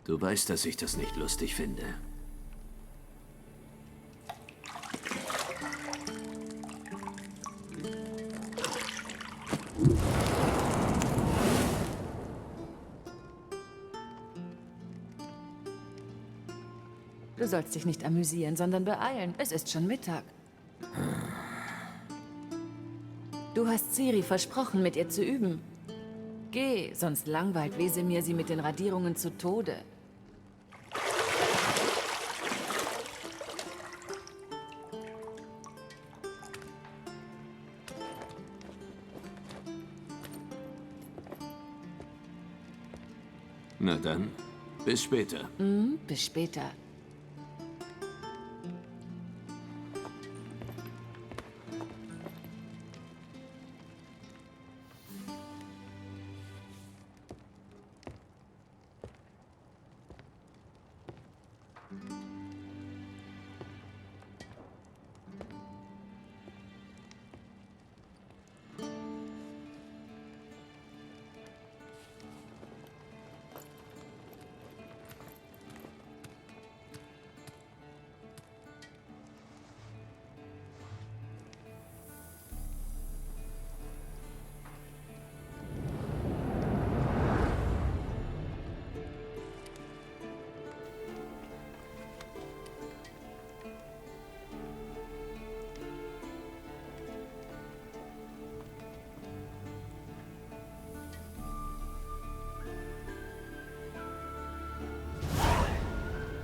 Du weißt, dass ich das nicht lustig finde. Du sollst dich nicht amüsieren, sondern beeilen. Es ist schon Mittag. Du hast Ciri versprochen, mit ihr zu üben. Geh, sonst langweilt Wesemir sie mit den Radierungen zu Tode. Na dann, bis später. Bis später.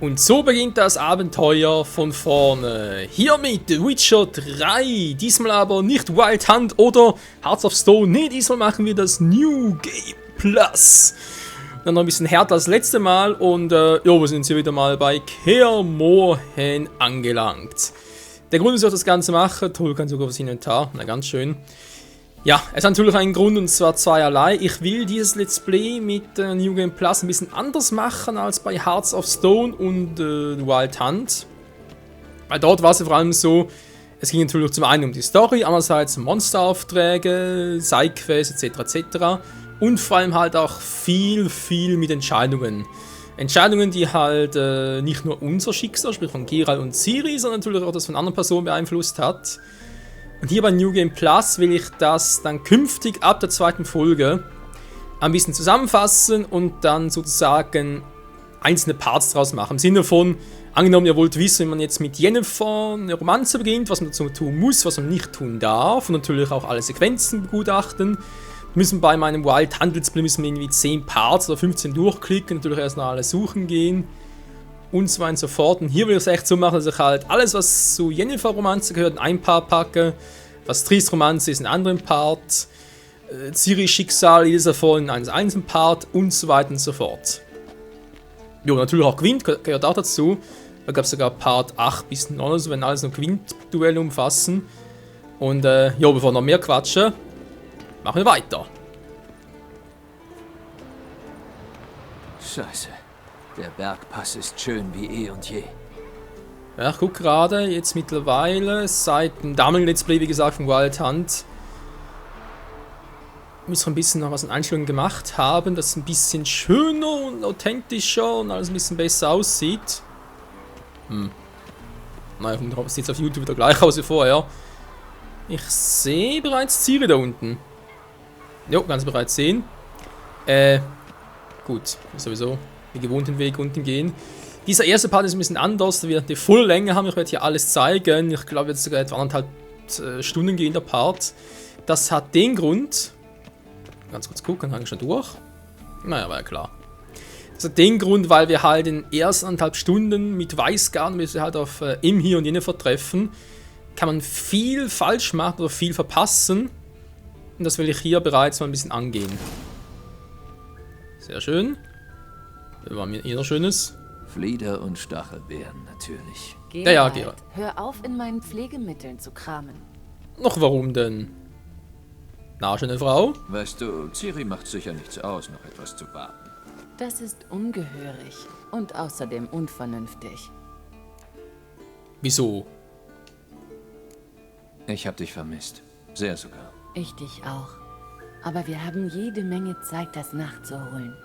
Und so beginnt das Abenteuer von vorne. Hier mit The Witcher 3. Diesmal aber nicht Wild Hunt oder Hearts of Stone. Nee, diesmal machen wir das New Game Plus. Dann noch ein bisschen härter als das letzte Mal. Und wir sind hier wieder mal bei Kaer Morhen angelangt. Der Grund, wieso ich das Ganze mache, Toll kann sogar aufs Inventar. Na, ganz schön. Ja, es hat natürlich einen Grund, und zwar zweierlei. Ich will dieses Let's Play mit New Game Plus ein bisschen anders machen als bei Hearts of Stone und Wild Hunt. Weil dort war es ja vor allem so, es ging natürlich zum einen um die Story, andererseits Monsteraufträge, Sidequests etc. etc. Und vor allem halt auch viel mit Entscheidungen. Entscheidungen, die halt nicht nur unser Schicksal, sprich von Geralt und Ciri, sondern natürlich auch das von anderen Personen beeinflusst hat. Und hier bei New Game Plus will ich das dann künftig ab der zweiten Folge ein bisschen zusammenfassen und dann sozusagen einzelne Parts draus machen. Im Sinne von, angenommen ihr wollt wissen, wenn man jetzt mit Yennefer eine Romanze beginnt, was man dazu tun muss, was man nicht tun darf und natürlich auch alle Sequenzen begutachten. Müssen bei meinem Wild Hunt Let's Play müssen wir irgendwie 10 Parts oder 15 durchklicken, natürlich erst nach alle suchen gehen. Und so weiter und so fort. Und hier will ich es echt so machen, dass ich halt alles, was zu Yennefer-Romanze gehört, in ein Part packe. Was Triss-Romanze ist, in einen anderen Part. Ciris Schicksal, jedes davon in einen einzelnen Part und so weiter und so fort. Jo, natürlich auch Gwent gehört auch dazu. Da gab es sogar Part 8 bis 9, also wenn alles noch Gwent-Duelle umfassen. Und bevor wir noch mehr quatschen, machen wir weiter. Scheiße. Der Bergpass ist schön wie eh und je. Ja, ich gucke gerade, jetzt mittlerweile, seit dem damaligen Let's Play, wie gesagt, von Wild Hunt, müssen wir ein bisschen noch was an Einstellungen gemacht haben, dass es ein bisschen schöner und authentischer und alles ein bisschen besser aussieht. Naja, es sieht jetzt auf YouTube wieder gleich aus wie vorher. Ich sehe bereits Ciri da unten. Jo, ganz bereits sehen. Gut, sowieso den gewohnten Weg unten gehen. Dieser erste Part ist ein bisschen anders, da wir die Volllänge haben. Ich werde hier alles zeigen. Ich glaube, jetzt sogar etwa 1,5 Stunden gehen der Part. Das hat den Grund. Ganz kurz gucken, dann schon durch. Naja, war ja klar. Das hat den Grund, weil wir halt in den ersten 1,5 Stunden mit Weißgarn, bis wir halt auf Imhi und Yennefer treffen, kann man viel falsch machen oder viel verpassen. Und das will ich hier bereits mal ein bisschen angehen. Sehr schön. Das war mir eher Schönes. Flieder und Stachelbeeren natürlich. Geralt, Geralt. hör auf, in meinen Pflegemitteln zu kramen. Noch warum denn? Na, schöne Frau. Weißt du, Ciri macht sicher nichts aus, noch etwas zu warten. Das ist ungehörig und außerdem unvernünftig. Wieso? Ich hab dich vermisst. Sehr sogar. Ich dich auch. Aber wir haben jede Menge Zeit, das nachzuholen.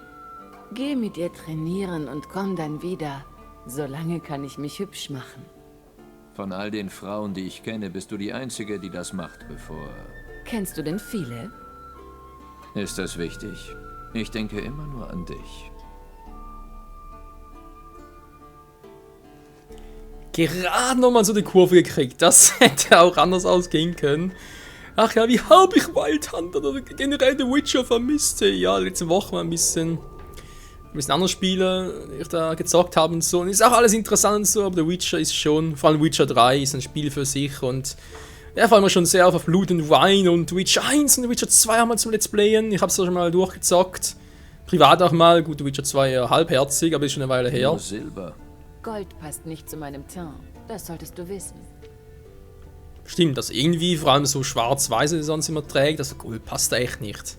Geh mit ihr trainieren und komm dann wieder. Solange kann ich mich hübsch machen. Von all den Frauen, die ich kenne, bist du die Einzige, die das macht, bevor... Kennst du denn viele? Ist das wichtig? Ich denke immer nur an dich. Gerade nochmal so die Kurve gekriegt. Das hätte auch anders ausgehen können. Ach ja, wie habe ich Wild Hunt oder generell The Witcher vermisst? Ja, letzte Woche mal ein bisschen andere Spiele, die ich da gezockt habe und so. Und ist auch alles interessant und so, aber The Witcher ist schon, vor allem Witcher 3 ist ein Spiel für sich und ja, vor allem schon sehr auf Blut und Wein und Witcher 1 und Witcher 2 haben wir zum Let's Playen. Ich habe es schon mal durchgezockt. Privat auch mal, gut, Witcher 2 ja halbherzig, aber ist schon eine Weile her. Nur Silber. Gold passt nicht zu meinem Teint. Das solltest du wissen. Stimmt, also irgendwie, vor allem so schwarz-weiße, die sonst immer trägt, also Gold passt da echt nicht.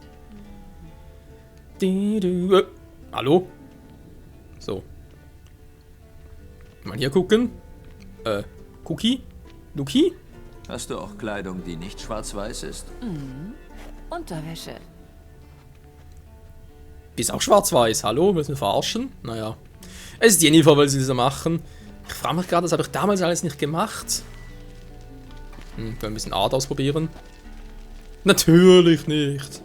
Hallo? So. Mal hier gucken. Cookie? Luki? Hast du auch Kleidung, die nicht schwarz-weiß ist? Unterwäsche. Die ist auch schwarz-weiß, hallo? Willst du mich verarschen? Naja. Es ist Jennifer, weil sie das machen. Ich frage mich gerade, das habe ich damals alles nicht gemacht. Können wir ein bisschen Art ausprobieren? Natürlich nicht.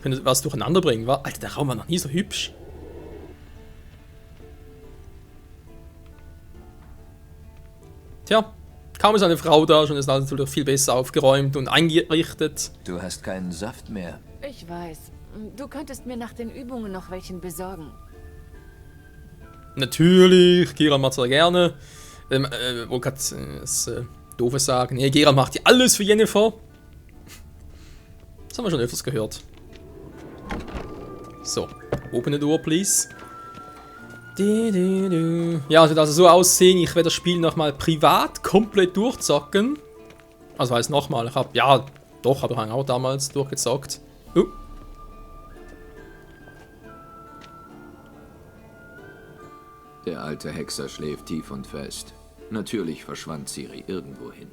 Können wir was durcheinander bringen, wa? Alter, der Raum war noch nie so hübsch. Tja, kaum ist eine Frau da, schon ist alles natürlich viel besser aufgeräumt und eingerichtet. Du hast keinen Saft mehr. Ich weiß. Du könntest mir nach den Übungen noch welchen besorgen. Natürlich, Gerald macht es gerne. Wollte gerade das Doofes sagen. Nee, Gerald macht ja alles für Jennifer. Das haben wir schon öfters gehört. So, open the door, please. Ja, es wird also so aussehen, ich werde das Spiel nochmal privat komplett durchzocken. Also heißt nochmal, ich habe, ja, doch, habe ich auch damals durchgezockt. Der alte Hexer schläft tief und fest. Natürlich verschwand Ciri irgendwohin.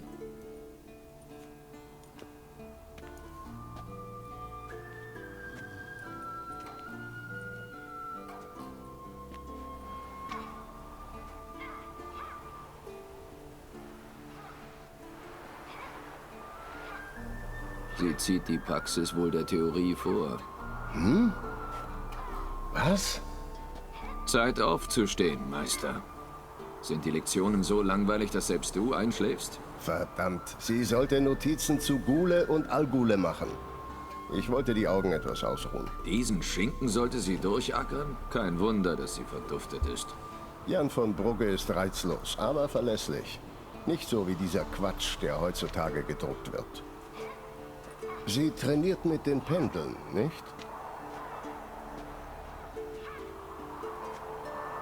Sie zieht die Praxis wohl der Theorie vor. Was? Zeit aufzustehen, Meister. Sind die Lektionen so langweilig, dass selbst du einschläfst? Verdammt, sie sollte Notizen zu Gule und Algule machen. Ich wollte die Augen etwas ausruhen. Diesen Schinken sollte sie durchackern? Kein Wunder, dass sie verduftet ist. Jan von Brugge ist reizlos, aber verlässlich. Nicht so wie dieser Quatsch, der heutzutage gedruckt wird. Sie trainiert mit den Pendeln, nicht?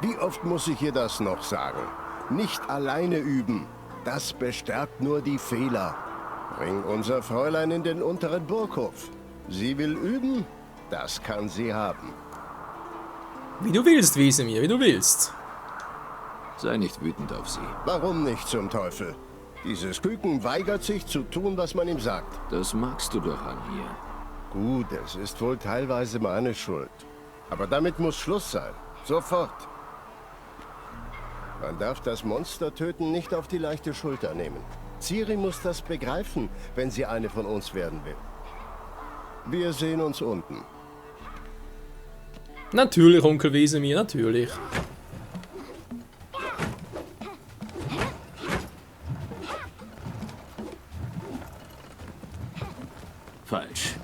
Wie oft muss ich ihr das noch sagen? Nicht alleine üben. Das bestärkt nur die Fehler. Bring unser Fräulein in den unteren Burghof. Sie will üben? Das kann sie haben. Wie du willst, Wesemir, wie du willst. Sei nicht wütend auf sie. Warum nicht zum Teufel? Dieses Küken weigert sich zu tun, was man ihm sagt. Das magst du doch an ihr. Gut, es ist wohl teilweise meine Schuld. Aber damit muss Schluss sein. Sofort. Man darf das Monster-Töten nicht auf die leichte Schulter nehmen. Ciri muss das begreifen, wenn sie eine von uns werden will. Wir sehen uns unten. Natürlich, Onkel Wesemir, natürlich. Falsch.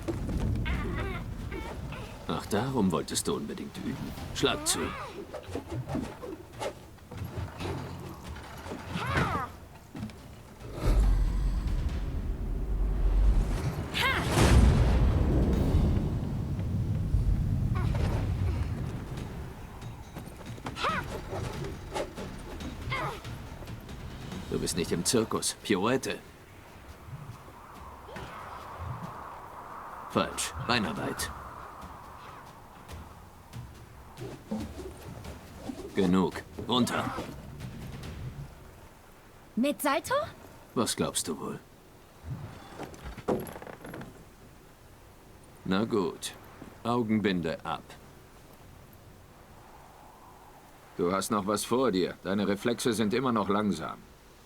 Ach, darum wolltest du unbedingt üben. Schlag zu. Du bist nicht im Zirkus. Pirouette. Falsch. Beinarbeit. Genug. Runter. Mit Salto? Was glaubst du wohl? Na gut. Augenbinde ab. Du hast noch was vor dir. Deine Reflexe sind immer noch langsam.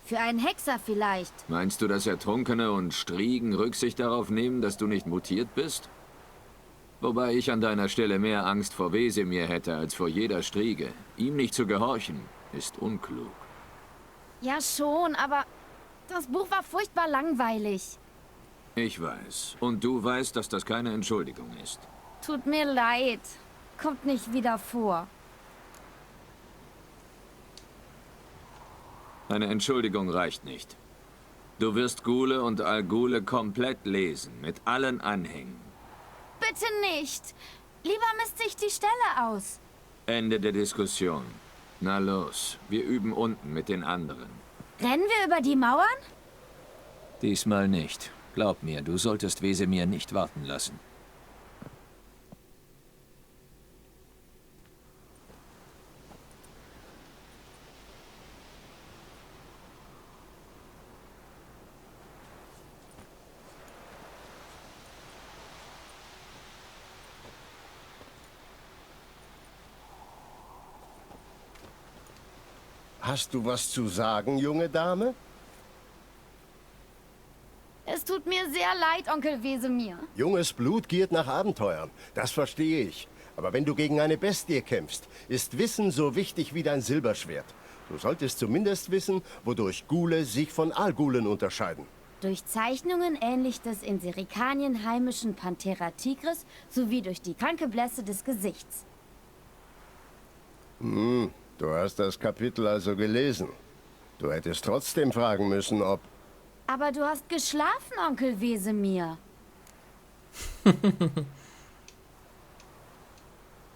Für einen Hexer vielleicht. Meinst du, dass Ertrunkene und Striegen Rücksicht darauf nehmen, dass du nicht mutiert bist? Wobei ich an deiner Stelle mehr Angst vor Wesemir hätte als vor jeder Striege. Ihm nicht zu gehorchen, ist unklug. Ja schon, aber das Buch war furchtbar langweilig. Ich weiß. Und du weißt, dass das keine Entschuldigung ist. Tut mir leid. Kommt nicht wieder vor. Eine Entschuldigung reicht nicht. Du wirst Ghule und Al-Ghule komplett lesen, mit allen Anhängen. Bitte nicht. Lieber misst sich die Stelle aus. Ende der Diskussion. Na los, wir üben unten mit den anderen. Rennen wir über die Mauern? Diesmal nicht. Glaub mir, du solltest Wesemir nicht warten lassen. Hast du was zu sagen, junge Dame? Es tut mir sehr leid, Onkel Wesemir. Junges Blut giert nach Abenteuern. Das verstehe ich. Aber wenn du gegen eine Bestie kämpfst, ist Wissen so wichtig wie dein Silberschwert. Du solltest zumindest wissen, wodurch Ghule sich von Al-Ghulen unterscheiden. Durch Zeichnungen ähnlich des in Serikanien heimischen Panthera tigris sowie durch die kranke Blässe des Gesichts. Du hast das Kapitel also gelesen. Du hättest trotzdem fragen müssen, ob... Aber du hast geschlafen, Onkel Wesemir.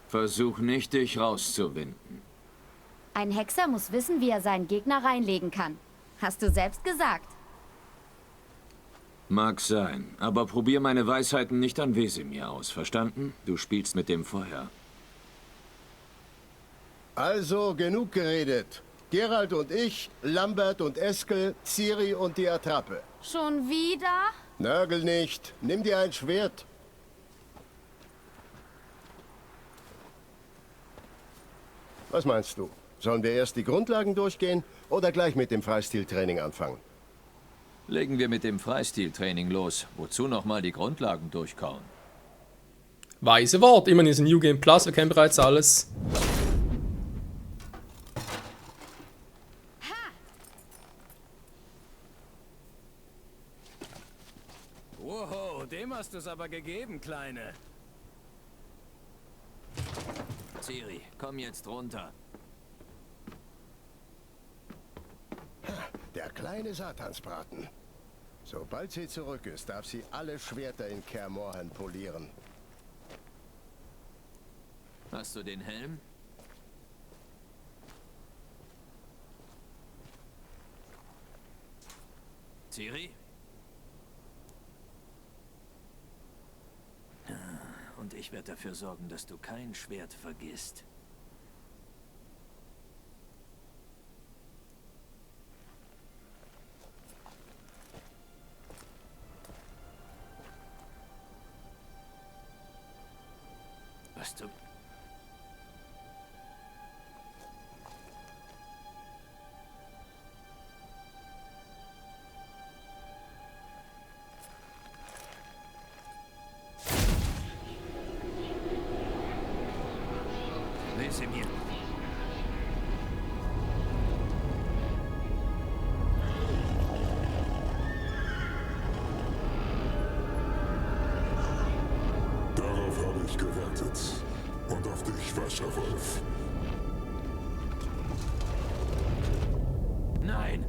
Versuch nicht, dich rauszuwinden. Ein Hexer muss wissen, wie er seinen Gegner reinlegen kann. Hast du selbst gesagt. Mag sein, aber probier meine Weisheiten nicht an Wesemir aus, verstanden? Du spielst mit dem Feuer. Also, genug geredet. Geralt und ich, Lambert und Eskel, Ciri und die Attrappe. Schon wieder? Nörgel nicht. Nimm dir ein Schwert. Was meinst du? Sollen wir erst die Grundlagen durchgehen oder gleich mit dem Freistiltraining anfangen? Legen wir mit dem Freistiltraining los. Wozu nochmal die Grundlagen durchkauen? Weise Wort. Immerhin ist ein New Game Plus, wir kennen bereits alles. Wow, dem hast du es aber gegeben, Kleine. Ciri, komm jetzt runter. Der kleine Satansbraten. Sobald sie zurück ist, darf sie alle Schwerter in Kaer Morhen polieren. Hast du den Helm? Ciri? Und ich werde dafür sorgen, dass du kein Schwert vergisst. Was du... Wesemir. Darauf habe ich gewartet. Und auf dich, Wascherwolf. Nein!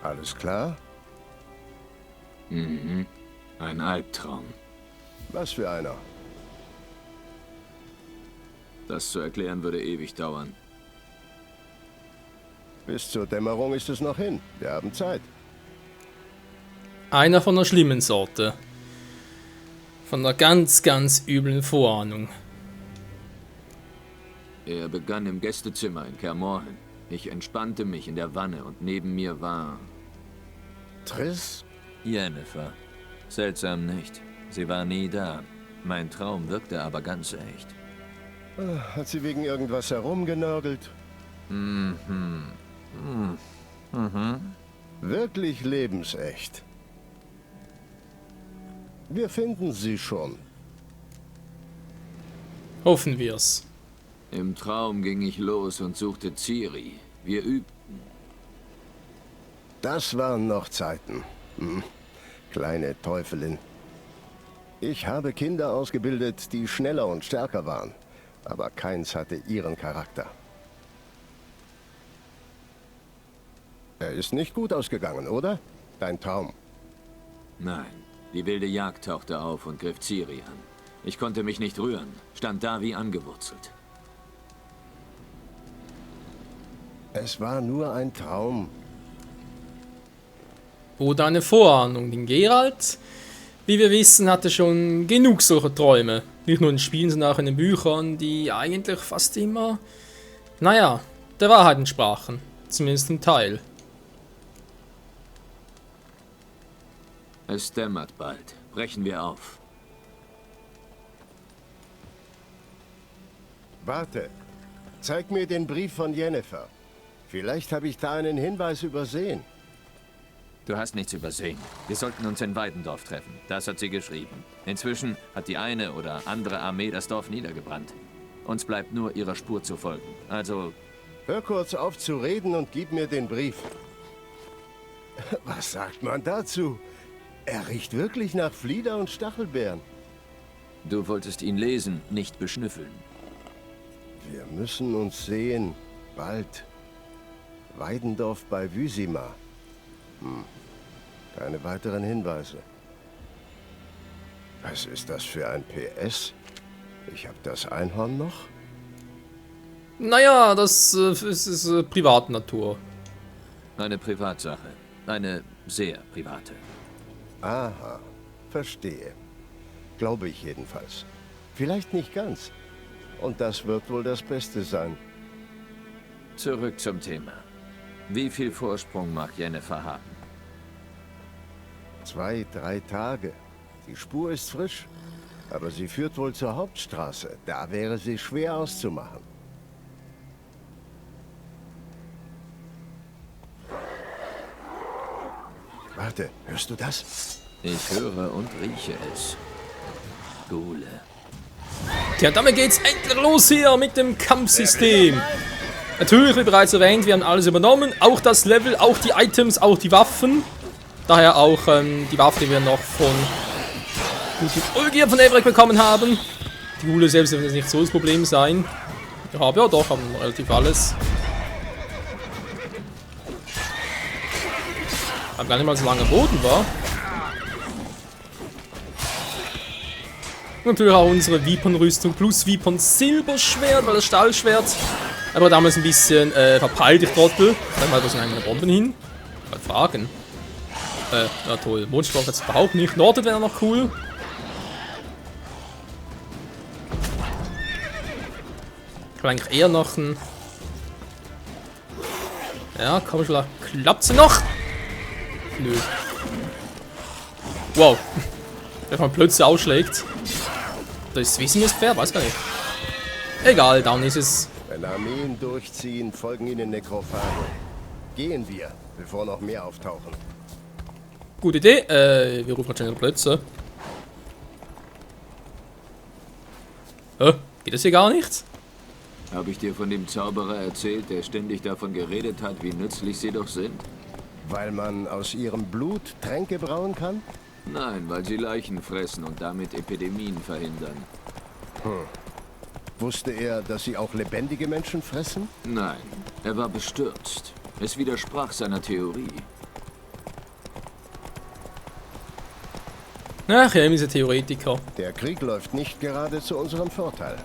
Alles klar? Mhm. Ein Albtraum. Was für einer? Das zu erklären würde ewig dauern. Bis zur Dämmerung ist es noch hin. Wir haben Zeit. Einer von der schlimmen Sorte. Von der ganz, ganz üblen Vorahnung. Er begann im Gästezimmer in Kaer Morhen. Ich entspannte mich in der Wanne und neben mir war... Triss? Yennefer. Seltsam nicht. Sie war nie da. Mein Traum wirkte aber ganz echt. Hat sie wegen irgendwas herumgenörgelt? Wirklich lebensecht. Wir finden sie schon. Hoffen wir's. Im Traum ging ich los und suchte Ciri. Wir übten. Das waren noch Zeiten. Kleine Teufelin. Ich habe Kinder ausgebildet, die schneller und stärker waren. Aber keins hatte ihren Charakter. Er ist nicht gut ausgegangen, oder? Dein Traum. Nein, die wilde Jagd tauchte auf und griff Ciri an. Ich konnte mich nicht rühren, stand da wie angewurzelt. Es war nur ein Traum. Oder eine Vorahnung. Denn Geralt, wie wir wissen, hatte schon genug solcher Träume. Nicht nur in Spielen, sondern auch in den Büchern, die eigentlich fast immer, naja, der Wahrheit entsprachen. Zumindest ein Teil. Es dämmert bald. Brechen wir auf. Warte. Zeig mir den Brief von Yennefer. Vielleicht habe ich da einen Hinweis übersehen. Du hast nichts übersehen. Wir sollten uns in Weidendorf treffen. Das hat sie geschrieben. Inzwischen hat die eine oder andere Armee das Dorf niedergebrannt. Uns bleibt nur ihrer Spur zu folgen. Also... Hör kurz auf zu reden und gib mir den Brief. Was sagt man dazu? Er riecht wirklich nach Flieder und Stachelbeeren. Du wolltest ihn lesen, nicht beschnüffeln. Wir müssen uns sehen. Bald. Weidendorf bei Vizima. Keine weiteren Hinweise. Was ist das für ein PS? Ich habe das Einhorn noch? Naja, das ist Privatnatur. Eine Privatsache. Eine sehr private. Aha, verstehe. Glaube ich jedenfalls. Vielleicht nicht ganz. Und das wird wohl das Beste sein. Zurück zum Thema. Wie viel Vorsprung mag Yennefer haben? 2, 3 Tage. Die Spur ist frisch. Aber sie führt wohl zur Hauptstraße. Da wäre sie schwer auszumachen. Warte, hörst du das? Ich höre und rieche es. Ghule. Tja, damit geht's endlich los hier mit dem Kampfsystem. Natürlich, wie bereits erwähnt, wir haben alles übernommen. Auch das Level, auch die Items, auch die Waffen. Daher auch die Waffe, die wir noch von Olgierd von Everic bekommen haben. Die Ghule selbst wird nicht so das Problem sein. Wir haben ja doch, haben relativ alles. Aber gar nicht mal so lange Boden war. Natürlich auch unsere Viper-Rüstung plus Viper-Silberschwert, weil das Stahlschwert. Aber damals ein bisschen verpeilt, ich Trottel. Dann mal, wo sind eigentlich Bomben hin? Mal fragen. Na toll. Mondstoff jetzt überhaupt nicht. Nordet wäre noch cool. Ich will eigentlich eher noch ein... Ja, komm schon. Klappt sie noch? Nö. Wow. Wenn man plötzlich ausschlägt. Das ist Wissen ist fair, weiß gar nicht. Egal, down ist es. Wenn Armeen durchziehen, folgen ihnen Nekrophage. Gehen wir, bevor noch mehr auftauchen. Gute Idee. Wir rufen wahrscheinlich Plötze. Geht das hier gar nicht? Habe ich dir von dem Zauberer erzählt, der ständig davon geredet hat, wie nützlich sie doch sind? Weil man aus ihrem Blut Tränke brauen kann? Nein, weil sie Leichen fressen und damit Epidemien verhindern. Wusste er, dass sie auch lebendige Menschen fressen? Nein, er war bestürzt. Es widersprach seiner Theorie. Ach ja, diese Theoretiker. Der Krieg läuft nicht gerade zu unserem Vorteil.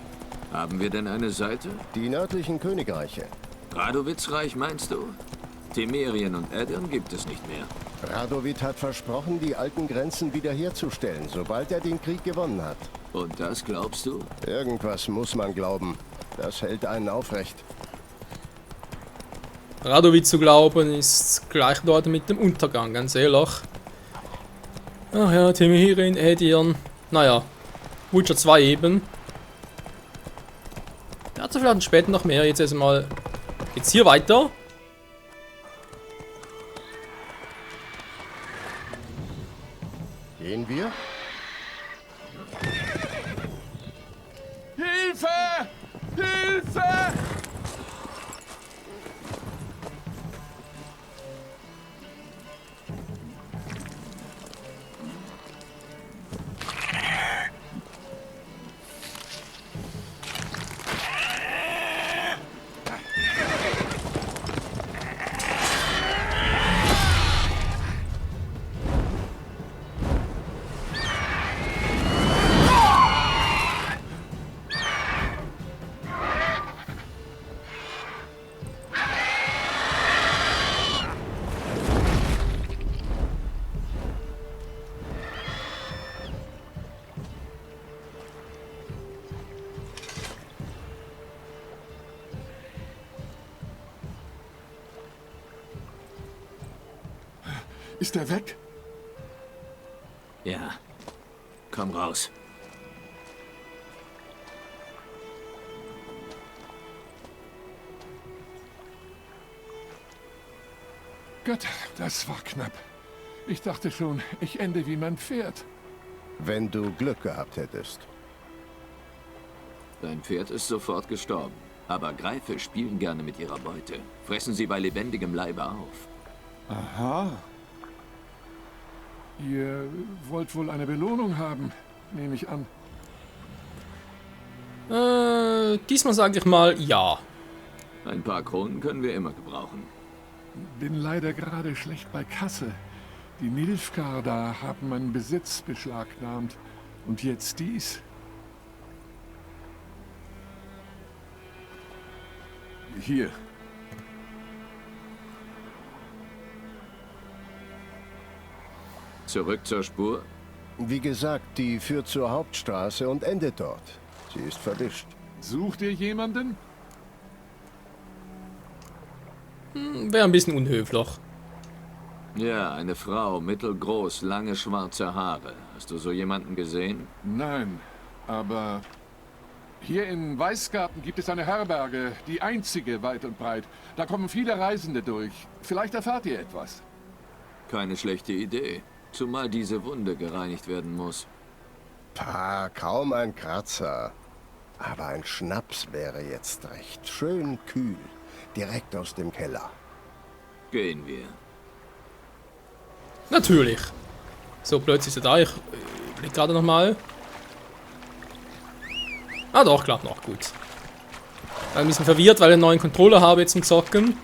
Haben wir denn eine Seite? Die nördlichen Königreiche. Radowitzreich meinst du? Temerien und Edirn gibt es nicht mehr. Radovid hat versprochen, die alten Grenzen wiederherzustellen, sobald er den Krieg gewonnen hat. Und das glaubst du? Irgendwas muss man glauben. Das hält einen aufrecht. Radovid zu glauben ist gleichbedeutend mit dem Untergang, ganz ehrlich. Ach ja, Temerien, Edirn. Naja, Witcher 2 eben. Dazu vielleicht später noch mehr. Jetzt erstmal geht's hier weiter. Gehen wir? Hilfe! Hilfe! Ist er weg? Ja. Komm raus. Gott, das war knapp. Ich dachte schon, ich ende wie mein Pferd. Wenn du Glück gehabt hättest. Dein Pferd ist sofort gestorben. Aber Greife spielen gerne mit ihrer Beute. Fressen sie bei lebendigem Leibe auf. Aha. Ihr wollt wohl eine Belohnung haben, nehme ich an. Diesmal sage ich mal ja. Ein paar Kronen können wir immer gebrauchen. Bin leider gerade schlecht bei Kasse. Die Nilfgaard da haben meinen Besitz beschlagnahmt. Und jetzt dies. Hier. Zurück zur Spur? Wie gesagt, die führt zur Hauptstraße und endet dort. Sie ist verwischt. Sucht ihr jemanden? Wäre ein bisschen unhöflich. Ja, eine Frau, mittelgroß, lange schwarze Haare. Hast du so jemanden gesehen? Nein, aber hier in Weißgarten gibt es eine Herberge, die einzige weit und breit. Da kommen viele Reisende durch. Vielleicht erfahrt ihr etwas. Keine schlechte Idee. Zumal diese Wunde gereinigt werden muss. Pah, kaum ein Kratzer. Aber ein Schnaps wäre jetzt recht. Schön kühl. Direkt aus dem Keller. Gehen wir. Natürlich. So, plötzlich ist er da. Ich blick gerade nochmal. Ah doch, klappt noch. Gut. Ein bisschen verwirrt, weil ich einen neuen Controller habe jetzt zum Zocken.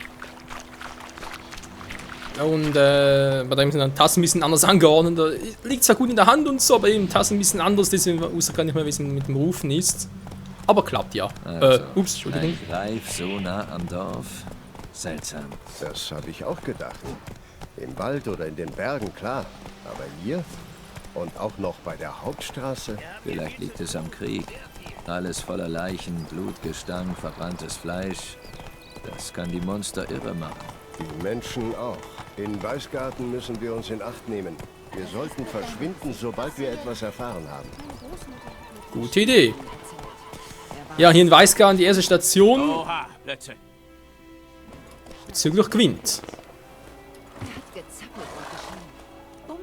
Und bei dem sind dann Tasten ein bisschen anders angeordnet. Da liegt zwar gut in der Hand und so, aber eben Tasten ein bisschen anders, deswegen wusste ich gar nicht mehr, wie es mit dem Rufen ist. Aber klappt ja. Also, Ups, Entschuldigung. ein Greif so nah am Dorf? Seltsam. Das habe ich auch gedacht. Im Wald oder in den Bergen, klar. Aber hier? Und auch noch bei der Hauptstraße? Vielleicht liegt es am Krieg. Alles voller Leichen, Blutgestank, verbranntes Fleisch. Das kann die Monster irre machen. Die Menschen auch. In Weißgarten müssen wir uns in Acht nehmen. Wir sollten verschwinden, sobald wir etwas erfahren haben. Gute Idee. Ja, hier in Weißgarten die erste Station. Oha, Blödsinn. Bezüglich gewinnt. Er hat gezappelt und geschrien. Bumm.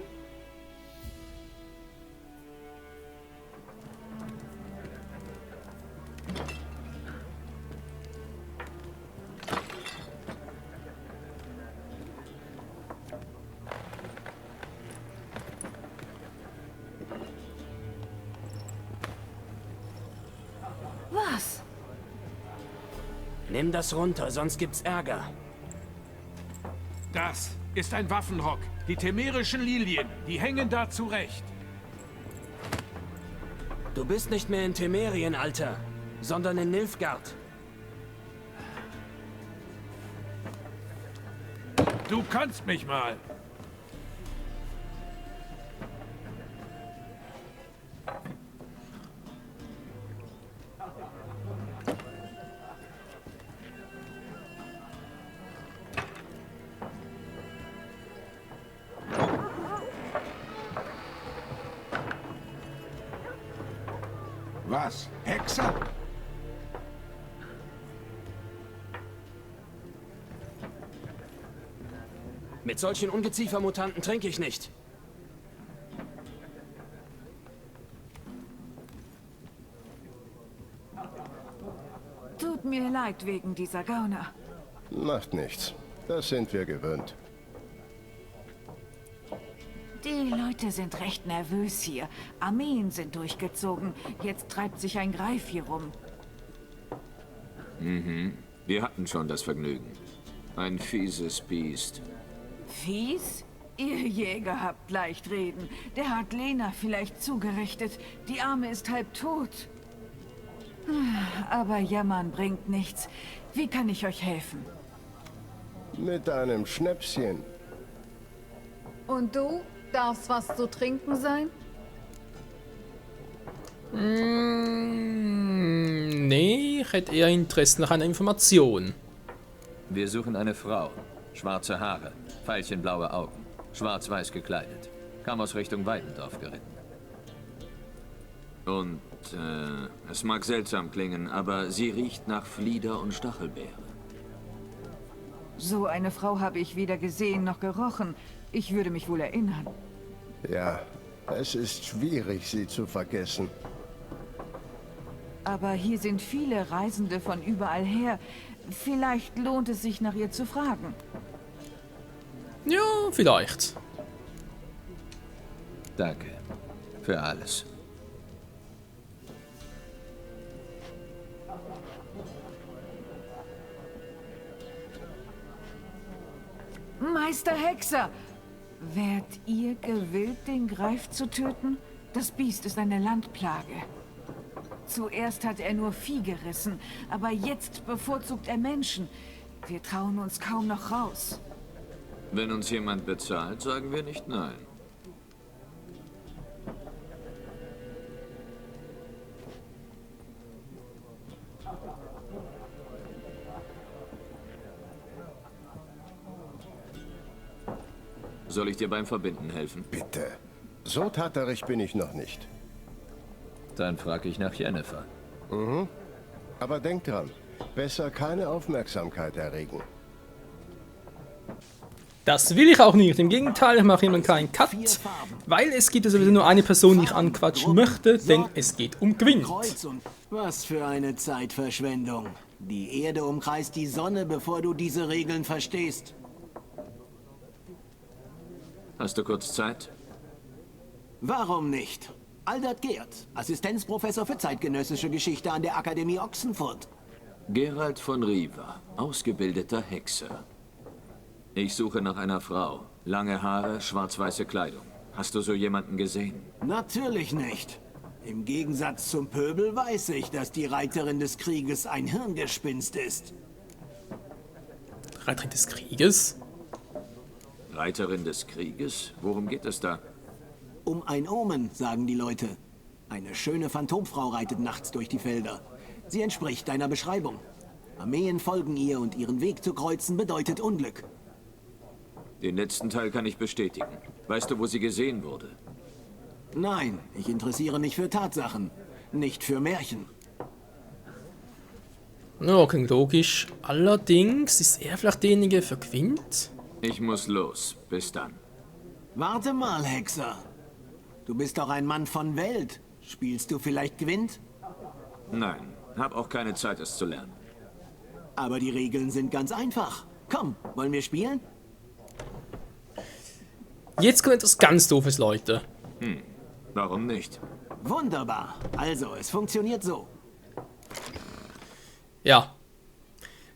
Was? Nimm das runter, sonst gibt's Ärger. Das ist ein Waffenrock. Die temerischen Lilien, die hängen da zurecht. Du bist nicht mehr in Temerien, Alter, sondern in Nilfgaard. Du kannst mich mal. Was? Hexer? Mit solchen Ungeziefermutanten trinke ich nicht. Tut mir leid wegen dieser Gauner. Macht nichts. Das sind wir gewöhnt. Die Leute sind recht nervös hier. Armeen sind durchgezogen. Jetzt treibt sich ein Greif hier rum. Wir hatten schon das Vergnügen. Ein fieses Biest. Fies? Ihr Jäger habt leicht reden. Der hat Lena vielleicht zugerichtet. Die Arme ist halb tot. Aber jammern bringt nichts. Wie kann ich euch helfen? Mit einem Schnäpschen. Und du? Darf's was zu trinken sein? Nee, ich hätte eher Interesse nach einer Information. Wir suchen eine Frau. Schwarze Haare, veilchenblaue Augen, schwarz-weiß gekleidet. Kam aus Richtung Weidendorf geritten. Und, es mag seltsam klingen, aber sie riecht nach Flieder und Stachelbeere. So eine Frau habe ich weder gesehen noch gerochen. Ich würde mich wohl erinnern. Ja, es ist schwierig, sie zu vergessen. Aber hier sind viele Reisende von überall her. Vielleicht lohnt es sich, nach ihr zu fragen. Ja, vielleicht. Danke. Für alles. Meister Hexer! Wärt ihr gewillt, den Greif zu töten? Das Biest ist eine Landplage. Zuerst hat er nur Vieh gerissen, aber jetzt bevorzugt er Menschen. Wir trauen uns kaum noch raus. Wenn uns jemand bezahlt, sagen wir nicht nein. Soll ich dir beim Verbinden helfen? Bitte. So taterig bin ich noch nicht. Dann frage ich nach Jennifer. Aber denk dran, besser keine Aufmerksamkeit erregen. Das will ich auch nicht. Im Gegenteil, ich mache immer einen kleinen Cut, weil es gibt sowieso nur eine Person, die ich anquatschen möchte, denn es geht um Gwent. Was für eine Zeitverschwendung. Die Erde umkreist die Sonne, bevor du diese Regeln verstehst. Hast du kurz Zeit? Warum nicht? Aldert Geert, Assistenzprofessor für zeitgenössische Geschichte an der Akademie Oxenfurt. Gerald von Riva, ausgebildeter Hexer. Ich suche nach einer Frau. Lange Haare, schwarz-weiße Kleidung. Hast du so jemanden gesehen? Natürlich nicht. Im Gegensatz zum Pöbel weiß ich, dass die Reiterin des Krieges ein Hirngespinst ist. Reiterin des Krieges? Reiterin des Krieges? Worum geht es da? Um ein Omen, sagen die Leute. Eine schöne Phantomfrau reitet nachts durch die Felder. Sie entspricht deiner Beschreibung. Armeen folgen ihr und ihren Weg zu kreuzen bedeutet Unglück. Den letzten Teil kann ich bestätigen. Weißt du, wo sie gesehen wurde? Nein, ich interessiere mich für Tatsachen, nicht für Märchen. Ja, klingt logisch. Allerdings ist er vielleicht derjenige für Gwent? Ich muss los. Bis dann. Warte mal, Hexer. Du bist doch ein Mann von Welt. Spielst du vielleicht Gwent? Nein, hab auch keine Zeit, es zu lernen. Aber die Regeln sind ganz einfach. Komm, wollen wir spielen? Jetzt kommt etwas ganz Doofes, Leute. Warum nicht? Wunderbar. Also, es funktioniert so. Ja.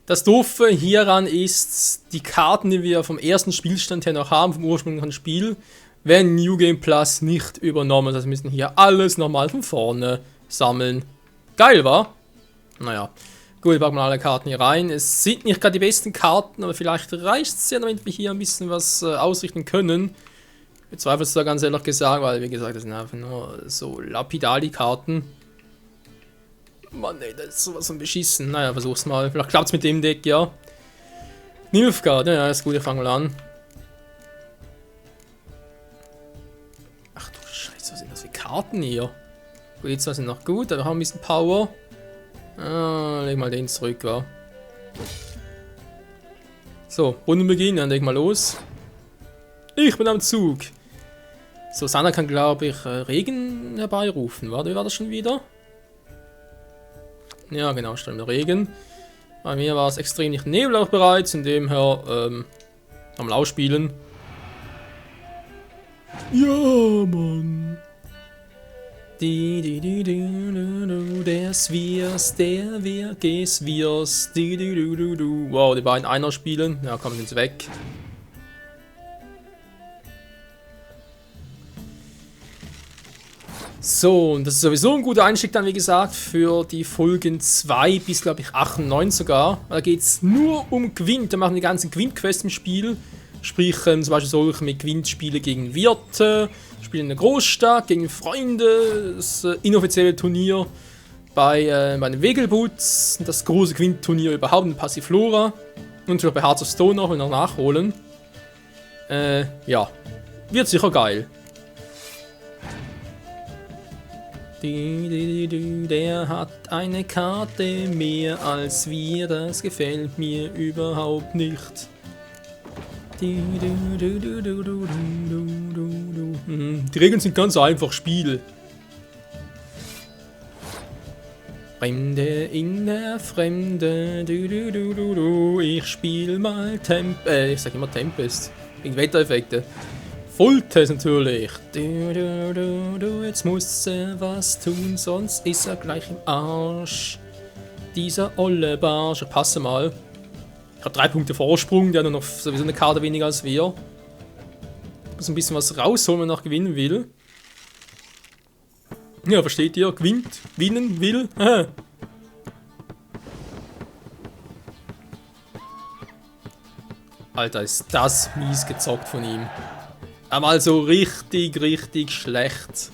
Das Doofe hieran ist, die Karten, die wir vom ersten Spielstand her noch haben, vom ursprünglichen Spiel, werden New Game Plus nicht übernommen. Das heißt, wir müssen hier alles nochmal von vorne sammeln. Geil, wa? Naja. Gut, ich packen mal alle Karten hier rein. Es sind nicht gerade die besten Karten, aber vielleicht reicht es ja, damit wir hier ein bisschen was ausrichten können. Ich bezweifle es da ganz ehrlich gesagt, weil, wie gesagt, das sind einfach nur so Lapidali-Karten. Mann, ey, das ist sowas von beschissen. Naja, versuch's mal. Vielleicht klappt's mit dem Deck, ja. Nilfgaard, ja, ist gut, ich fange mal an. Ach du Scheiße, was sind das für Karten hier? Gut, jetzt sind noch gut, aber haben ein bisschen Power. Leg mal den zurück, wa? So, Rundenbeginn, dann leg mal los. Ich bin am Zug. So, Sana kann, glaube ich, Regen herbeirufen. Warte, wie war das schon wieder? Ja, genau, stimmt, Regen. Bei mir war es extrem nicht Nebel auch bereits, in dem her, am ausspielen. Ja, Mann. Der Swirs, der wir Geswirs. Wow, die beiden Einer spielen. Ja, kommen jetzt weg. So, und das ist sowieso ein guter Einstieg dann, wie gesagt, für die Folgen 2 bis, glaube ich, 8 und 9 sogar. Da geht es nur um Gwent. Da machen die ganzen Gwent-Quests im Spiel. Sprich, zum Beispiel solche mit Gwent-Spiele gegen Wirte, Spiele in der Großstadt, gegen Freunde, das inoffizielle Turnier bei den Wegelboots, das große Gwent-Turnier überhaupt in Passiflora. Und natürlich bei Hearts of Stone noch, wenn wir nachholen. Ja, wird sicher geil. Der hat eine Karte mehr als wir, das gefällt mir überhaupt nicht. Die Regeln sind ganz einfach, Spiel. Fremde in der Fremde, ich spiel mal ich sag immer Tempest, wegen Wettereffekte. Voltes natürlich. Jetzt muss er was tun, sonst ist er gleich im Arsch. Dieser olle Barsch. Ich passe mal. Ich habe 3 Punkte Vorsprung, der hat nur noch sowieso eine Karte weniger als wir. Ich muss ein bisschen was rausholen, wenn er noch gewinnen will. Ja, versteht ihr? Gewinnen will. Alter, ist das mies gezockt von ihm. Aber also richtig schlecht.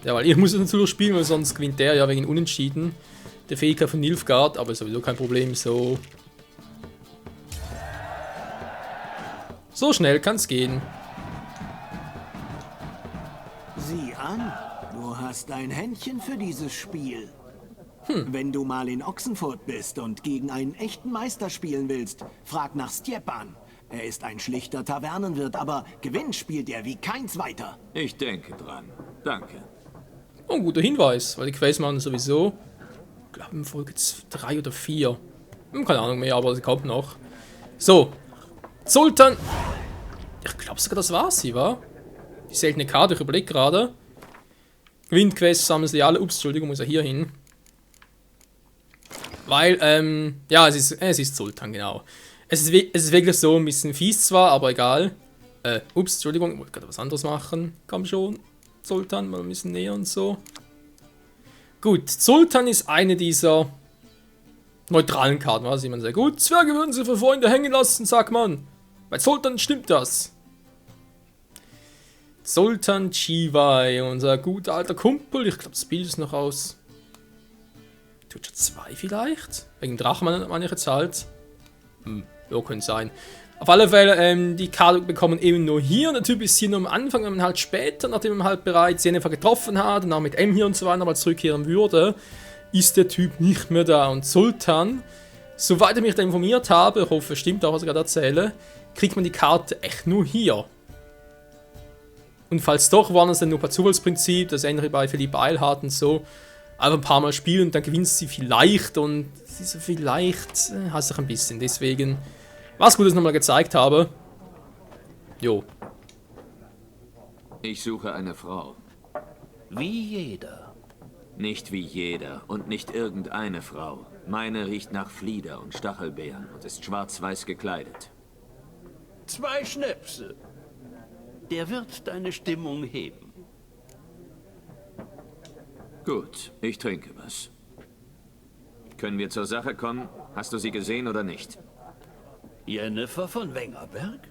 Ja, weil ich muss es natürlich spielen, weil sonst gewinnt der ja wegen Unentschieden. Der Fähigkeit von Nilfgaard, aber ist sowieso kein Problem, so. So schnell kann's gehen. Sieh an, du hast ein Händchen für dieses Spiel. Wenn du mal in Ochsenfurt bist und gegen einen echten Meister spielen willst, frag nach Stjepan. Er ist ein schlichter Tavernenwirt, aber Gewinn spielt er wie kein zweiter. Ich denke dran. Danke. Oh, ein guter Hinweis, weil die Quests machen sowieso. Ich glaube in Folge 3 oder 4. Keine Ahnung mehr, aber sie kommt noch. So. Sultan. Ich glaube sogar, das war sie, wa? Die seltene Karte, ich überlege gerade. Gewinn-Quests sammeln sie alle. Ups, Entschuldigung, muss er hier hin. Weil, ja, es ist Sultan, genau. Es ist wirklich so ein bisschen fies zwar, aber egal. Ups, Entschuldigung, ich wollte gerade was anderes machen. Komm schon, Sultan, mal ein bisschen näher und so. Gut, Sultan ist eine dieser neutralen Karten, was sieht man sehr gut. Zwerge würden sie für Freunde hängen lassen, sagt man. Bei Sultan stimmt das. Sultan Chivai, unser guter alter Kumpel. Ich glaube, das Bild ist noch aus Twitcher 2 vielleicht? Wegen Drachen meine ich jetzt halt. Ja, könnte sein. Auf alle Fälle, die Karte bekommen eben nur hier. Und der Typ ist hier nur am Anfang, wenn man halt später, nachdem man halt bereits Jennifer getroffen hat und auch mit M hier und so weiter mal zurückkehren würde, ist der Typ nicht mehr da. Und Sultan, soweit ich mich da informiert habe, ich hoffe, es stimmt auch, was ich gerade erzähle, kriegt man die Karte echt nur hier. Und falls doch, waren es dann nur per Zufallsprinzip, das ändere bei Philippe Eilhardt und so. Einfach ein paar Mal spielen und dann gewinnst sie vielleicht und diese vielleicht hasse ich ein bisschen. Deswegen war es gut, dass ich nochmal gezeigt habe. Jo. Ich suche eine Frau. Wie jeder. Nicht wie jeder und nicht irgendeine Frau. Meine riecht nach Flieder und Stachelbeeren und ist schwarz-weiß gekleidet. 2 Schnäpse. Der wird deine Stimmung heben. Gut, ich trinke was. Können wir zur Sache kommen? Hast du sie gesehen oder nicht? Jennifer von Wengerberg?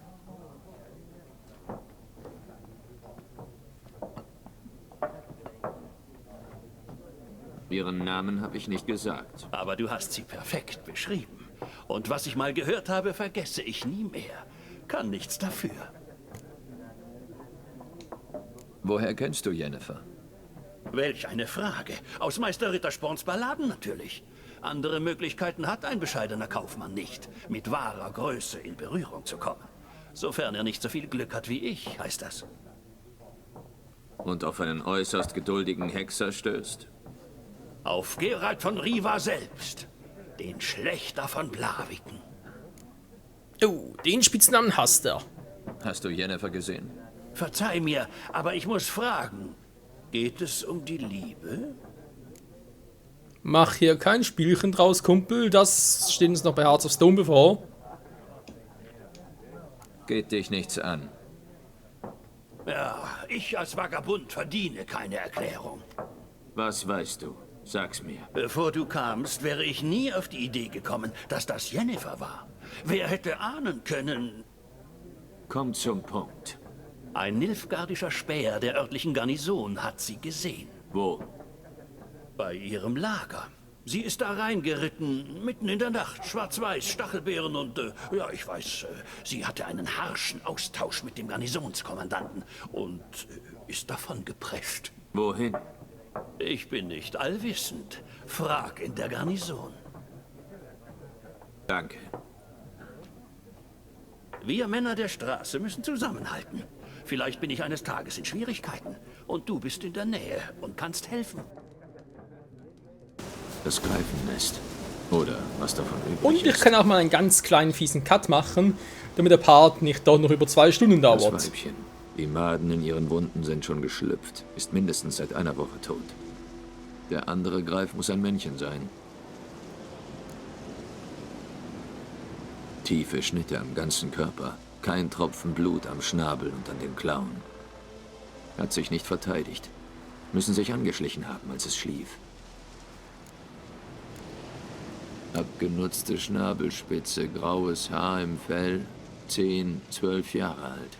Ihren Namen habe ich nicht gesagt. Aber du hast sie perfekt beschrieben. Und was ich mal gehört habe, vergesse ich nie mehr. Kann nichts dafür. Woher kennst du Jennifer? Welch eine Frage. Aus Meister Rittersporns Balladen natürlich. Andere Möglichkeiten hat ein bescheidener Kaufmann nicht, mit wahrer Größe in Berührung zu kommen. Sofern er nicht so viel Glück hat wie ich, heißt das. Und auf einen äußerst geduldigen Hexer stößt? Auf Gerald von Riva selbst. Den Schlächter von Blaviken. Oh, den Spitznamen hasst er. Hast du Jennifer gesehen? Verzeih mir, aber ich muss fragen. Geht es um die Liebe? Mach hier kein Spielchen draus, Kumpel. Das steht uns noch bei Hearts of Stone bevor. Geht dich nichts an. Ja, ich als Vagabund verdiene keine Erklärung. Was weißt du? Sag's mir. Bevor du kamst, wäre ich nie auf die Idee gekommen, dass das Jennifer war. Wer hätte ahnen können... Komm zum Punkt. Ein nilfgaardischer Späher der örtlichen Garnison hat sie gesehen. Wo? Bei ihrem Lager. Sie ist da reingeritten, mitten in der Nacht, schwarz-weiß, Stachelbeeren und, ja, ich weiß, sie hatte einen harschen Austausch mit dem Garnisonskommandanten und ist davon geprescht. Wohin? Ich bin nicht allwissend. Frag in der Garnison. Danke. Wir Männer der Straße müssen zusammenhalten. Vielleicht bin ich eines Tages in Schwierigkeiten und du bist in der Nähe und kannst helfen. Das Greifennest. Oder was davon übrig Und ich ist. kann auch mal einen ganz kleinen fiesen Cut machen, damit der Part nicht doch noch über 2 Stunden dauert. Das Weibchen. Die Maden in ihren Wunden sind schon geschlüpft. Ist mindestens seit einer Woche tot. Der andere Greif muss ein Männchen sein. Tiefe Schnitte am ganzen Körper. Kein Tropfen Blut am Schnabel und an den Klauen. Hat sich nicht verteidigt. Müssen sich angeschlichen haben, als es schlief. Abgenutzte Schnabelspitze, graues Haar im Fell, 10, 12 Jahre alt.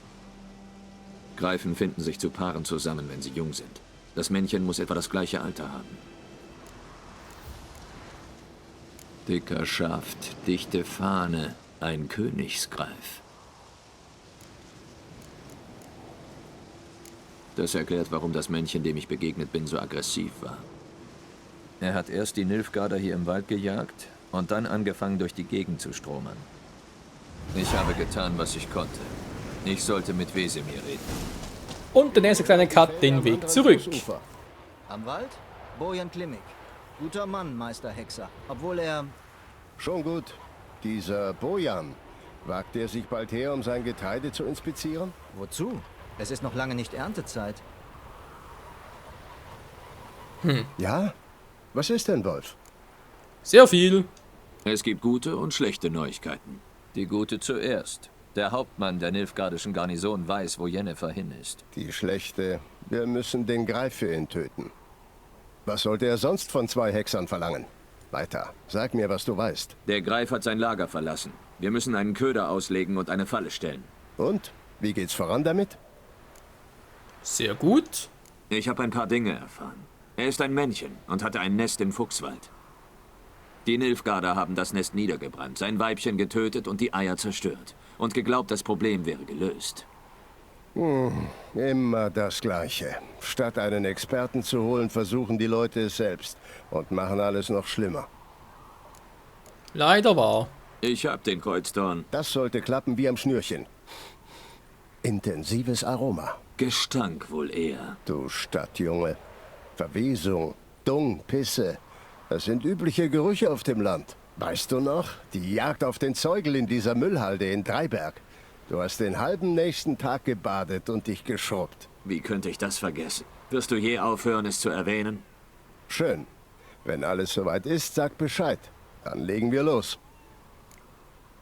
Greifen finden sich zu Paaren zusammen, wenn sie jung sind. Das Männchen muss etwa das gleiche Alter haben. Dicker Schaft, dichte Fahne, ein Königsgreif. Das erklärt, warum das Männchen, dem ich begegnet bin, so aggressiv war. Er hat erst die Nilfgaarder hier im Wald gejagt und dann angefangen, durch die Gegend zu stromern. Ich habe getan, was ich konnte. Ich sollte mit Wesemir reden. Und der nächste kleine Cut den Weg zurück. Am Wald? Bojan Klimek. Guter Mann, Meister Hexer. Obwohl er... Schon gut. Dieser Bojan, wagt er sich bald her, um sein Getreide zu inspizieren? Wozu? Es ist noch lange nicht Erntezeit. Ja? Was ist denn, Wolf? Sehr viel. Es gibt gute und schlechte Neuigkeiten. Die gute zuerst. Der Hauptmann der nilfgaardischen Garnison weiß, wo Jennifer hin ist. Die schlechte. Wir müssen den Greif für ihn töten. Was sollte er sonst von 2 Hexern verlangen? Weiter. Sag mir, was du weißt. Der Greif hat sein Lager verlassen. Wir müssen einen Köder auslegen und eine Falle stellen. Und? Wie geht's voran damit? Sehr gut. Ich habe ein paar Dinge erfahren. Er ist ein Männchen und hatte ein Nest im Fuchswald. Die Nilfgaarder haben das Nest niedergebrannt, sein Weibchen getötet und die Eier zerstört. Und geglaubt, das Problem wäre gelöst. Immer das Gleiche. Statt einen Experten zu holen, versuchen die Leute es selbst und machen alles noch schlimmer. Leider wahr. Ich hab den Kreuzdorn. Das sollte klappen wie am Schnürchen. Intensives Aroma. Gestank wohl eher. Du Stadtjunge. Verwesung, Dung, Pisse. Das sind übliche Gerüche auf dem Land. Weißt du noch? Die Jagd auf den Zeugel in dieser Müllhalde in Dreiberg. Du hast den halben nächsten Tag gebadet und dich geschrubbt. Wie könnte ich das vergessen? Wirst du je aufhören, es zu erwähnen? Schön. Wenn alles soweit ist, sag Bescheid. Dann legen wir los.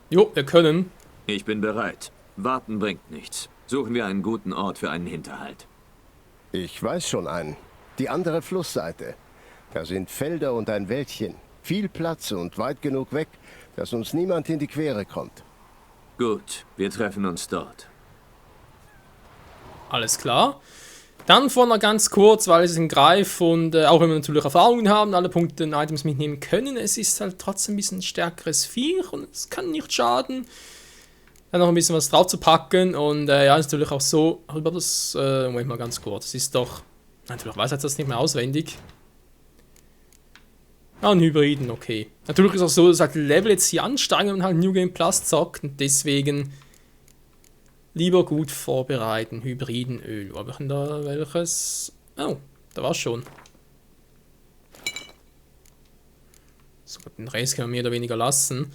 Jo, wir können. Ich bin bereit. Warten bringt nichts. Suchen wir einen guten Ort für einen Hinterhalt. Ich weiß schon einen. Die andere Flussseite. Da sind Felder und ein Wäldchen. Viel Platz und weit genug weg, dass uns niemand in die Quere kommt. Gut, wir treffen uns dort. Alles klar. Dann vorne ganz kurz, weil es ein Greif und auch wenn wir natürlich Erfahrungen haben, alle Punkte und Items mitnehmen können, es ist halt trotzdem ein bisschen stärkeres Viech und es kann nicht schaden, dann noch ein bisschen was drauf zu packen und ja, ist natürlich auch so, über das, Moment mal ganz kurz, es ist doch, natürlich weiß ich das nicht mehr auswendig. Ah, ein Hybriden, okay. Natürlich ist auch so, dass halt Level jetzt hier ansteigen und halt New Game Plus zockt und deswegen lieber gut vorbereiten. Hybridenöl. Habe ich denn da welches? Oh, da war es schon. So, den Rest können wir mehr oder weniger lassen.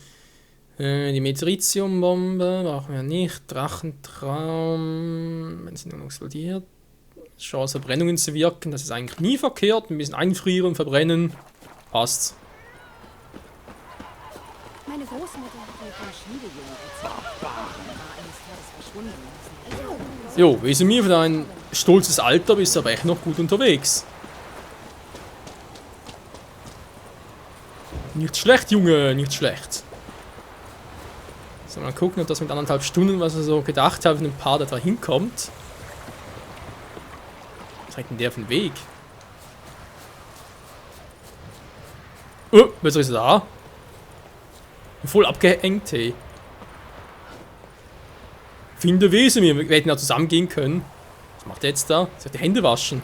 Die Metritium-Bombe brauchen wir nicht. Drachentraum. Wenn sie nur explodiert. Chance, Verbrennungen zu wirken. Das ist eigentlich nie verkehrt. Ein bisschen einfrieren, verbrennen. Passt. Meine Großmutter hat mir von Schmiedejungen erzählt. Jo, wissen wir, für dein stolzes Alter bist du aber echt noch gut unterwegs. Nicht schlecht, Junge, nicht schlecht. So, mal gucken, ob das mit 1,5 Stunden, was ich so gedacht habe, in ein paar da hinkommt. Was hat denn der für den Weg? Oh, was ist da? Voll abgehängt, hey. Finde Wesen, wir hätten ja zusammen gehen können. Was macht er jetzt da? Sie hat die Hände waschen.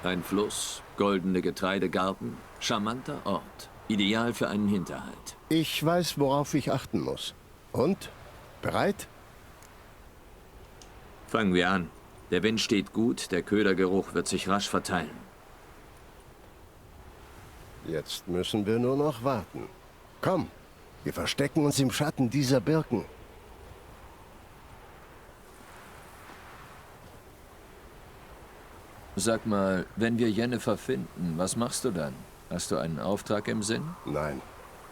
Ein Fluss, goldene Getreidegarten, charmanter Ort. Ideal für einen Hinterhalt. Ich weiß, worauf ich achten muss. Und? Bereit? Fangen wir an. Der Wind steht gut, der Ködergeruch wird sich rasch verteilen. Jetzt müssen wir nur noch warten. Komm, wir verstecken uns im Schatten dieser Birken. Sag mal, wenn wir Jennifer finden, was machst du dann? Hast du einen Auftrag im Sinn? Nein,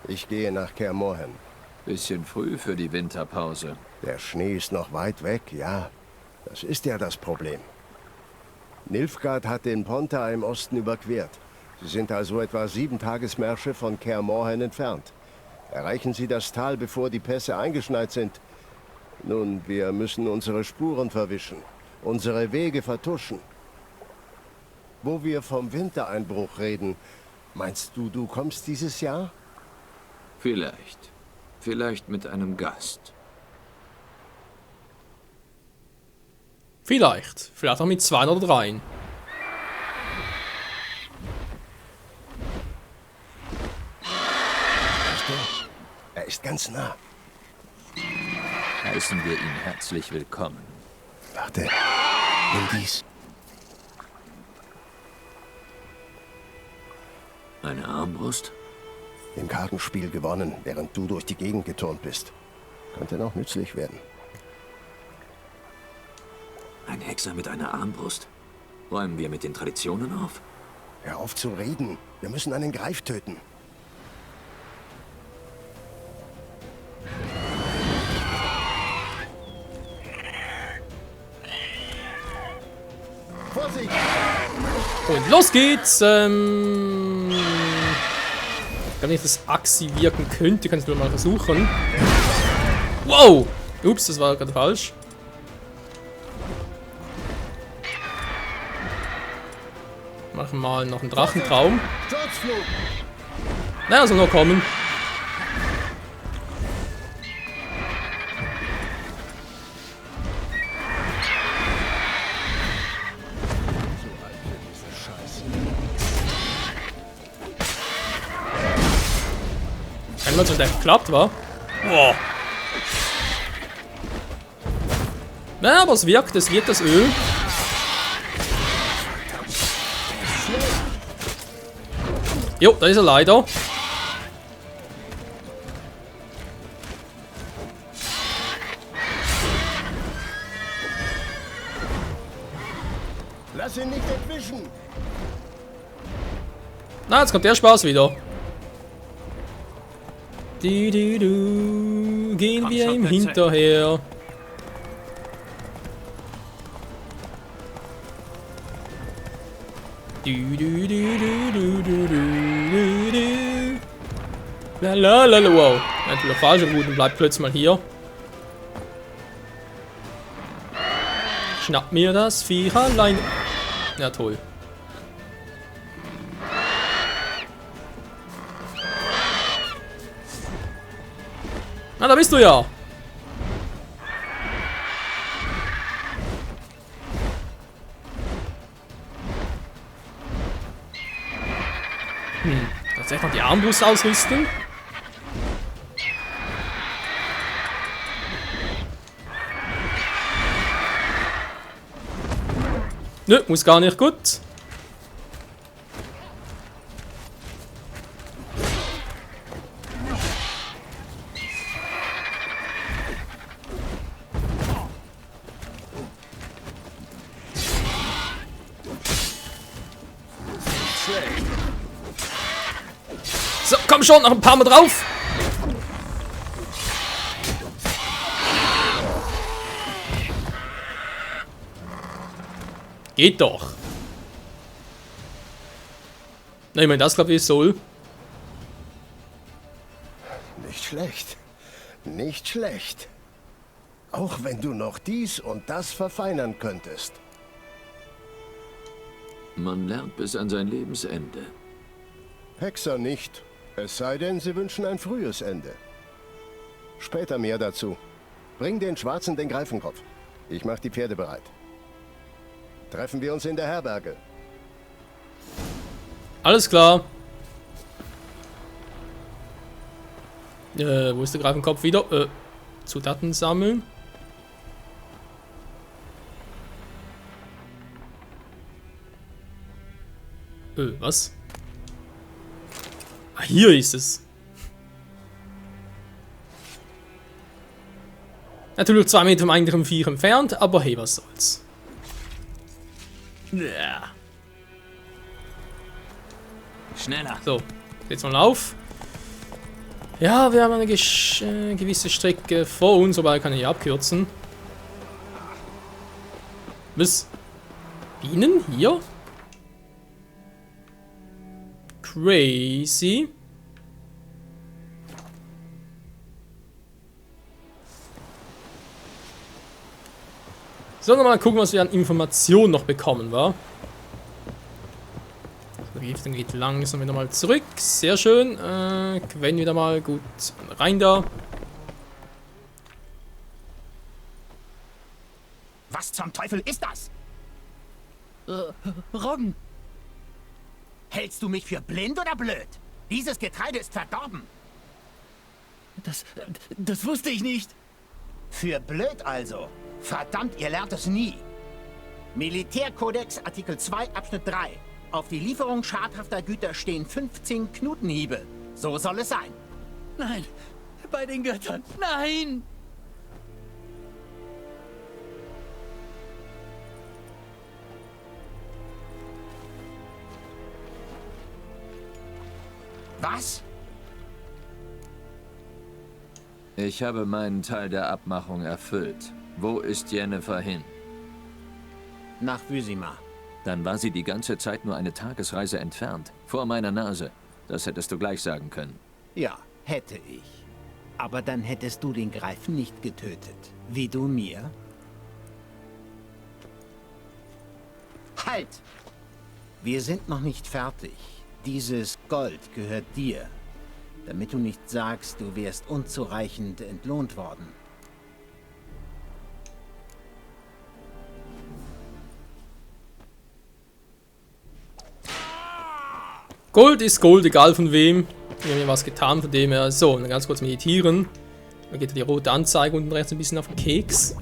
ich gehe nach Kaer Morhen. Bisschen früh für die Winterpause. Der Schnee ist noch weit weg, ja. Das ist ja das Problem. Nilfgaard hat den Pontar im Osten überquert. Sie sind also etwa 7 Tagesmärsche von Kaer Morhen entfernt. Erreichen Sie das Tal, bevor die Pässe eingeschneit sind. Nun, wir müssen unsere Spuren verwischen, unsere Wege vertuschen. Wo wir vom Wintereinbruch reden, meinst du, du kommst dieses Jahr? Vielleicht. Vielleicht mit einem Gast. Vielleicht. Vielleicht auch mit 2 oder 3. Er ist ganz nah. Heißen wir ihn herzlich willkommen. Warte, nimm dies. Eine Armbrust? Im Kartenspiel gewonnen, während du durch die Gegend geturnt bist. Könnte noch nützlich werden. Ein Hexer mit einer Armbrust? Räumen wir mit den Traditionen auf? Hör auf zu reden. Wir müssen einen Greif töten. Vorsicht! Und los geht's! Ich glaube nicht, dass Axi wirken könnte. Kannst du mal versuchen. Wow! Ups, das war gerade falsch. Machen mal noch einen Drachentraum. Na, soll noch kommen. Einmal so geklappt war. Wow. Na, aber es wirkt das Öl. Jo, da ist er leider. Lass ihn nicht entwischen. Na, jetzt kommt der Spaß wieder. Gehen wir ihm hinterher. Lalalala, wow. Natürlich falsche Route und bleibt plötzlich mal hier. Schnapp mir das Viech allein. Ja, toll. Na, da bist du ja. Jetzt echt noch die Armbrust ausrüsten. Nö, muss gar nicht gut. So, komm schon, noch ein paar Mal drauf. Geht doch. Na, ich meine, das glaube ich soll. Nicht schlecht. Nicht schlecht. Auch wenn du noch dies und das verfeinern könntest. Man lernt bis an sein Lebensende. Hexer nicht. Es sei denn, sie wünschen ein frühes Ende. Später mehr dazu. Bring den Schwarzen den Greifenkopf. Ich mach die Pferde bereit. Treffen wir uns in der Herberge. Alles klar. Wo ist der Greifenkopf wieder? Zutaten sammeln. Was? Ah, hier ist es. Natürlich 2 Meter vom eigentlichen Viech entfernt, aber hey, was soll's. Ja. Schneller. So, jetzt mal auf. Ja, wir haben eine gewisse Strecke vor uns, aber kann ich hier abkürzen. Was? Bienen hier? Crazy. So, nochmal gucken, was wir an Informationen noch bekommen, war. Vergiftung geht langsam wieder mal zurück. Sehr schön. Gwen wieder mal gut rein da. Was zum Teufel ist das? Roggen. Hältst du mich für blind oder blöd? Dieses Getreide ist verdorben. Das wusste ich nicht. Für blöd also. Verdammt, ihr lernt es nie. Militärkodex Artikel 2 Abschnitt 3. Auf die Lieferung schadhafter Güter stehen 15 Knutenhiebe. So soll es sein. Nein, bei den Göttern. Nein! Was? Ich habe meinen Teil der Abmachung erfüllt. Wo ist Jennifer hin? Nach Vysima. Dann war sie die ganze Zeit nur eine Tagesreise entfernt. Vor meiner Nase. Das hättest du gleich sagen können. Ja, hätte ich. Aber dann hättest du den Greifen nicht getötet. Wie du mir. Halt! Wir sind noch nicht fertig. Dieses Gold gehört dir. Damit du nicht sagst, du wärst unzureichend entlohnt worden. Gold ist Gold, egal von wem. Wir haben ja was getan, von dem her. So, dann ganz kurz meditieren. Dann geht die rote Anzeige unten rechts ein bisschen auf den Keks.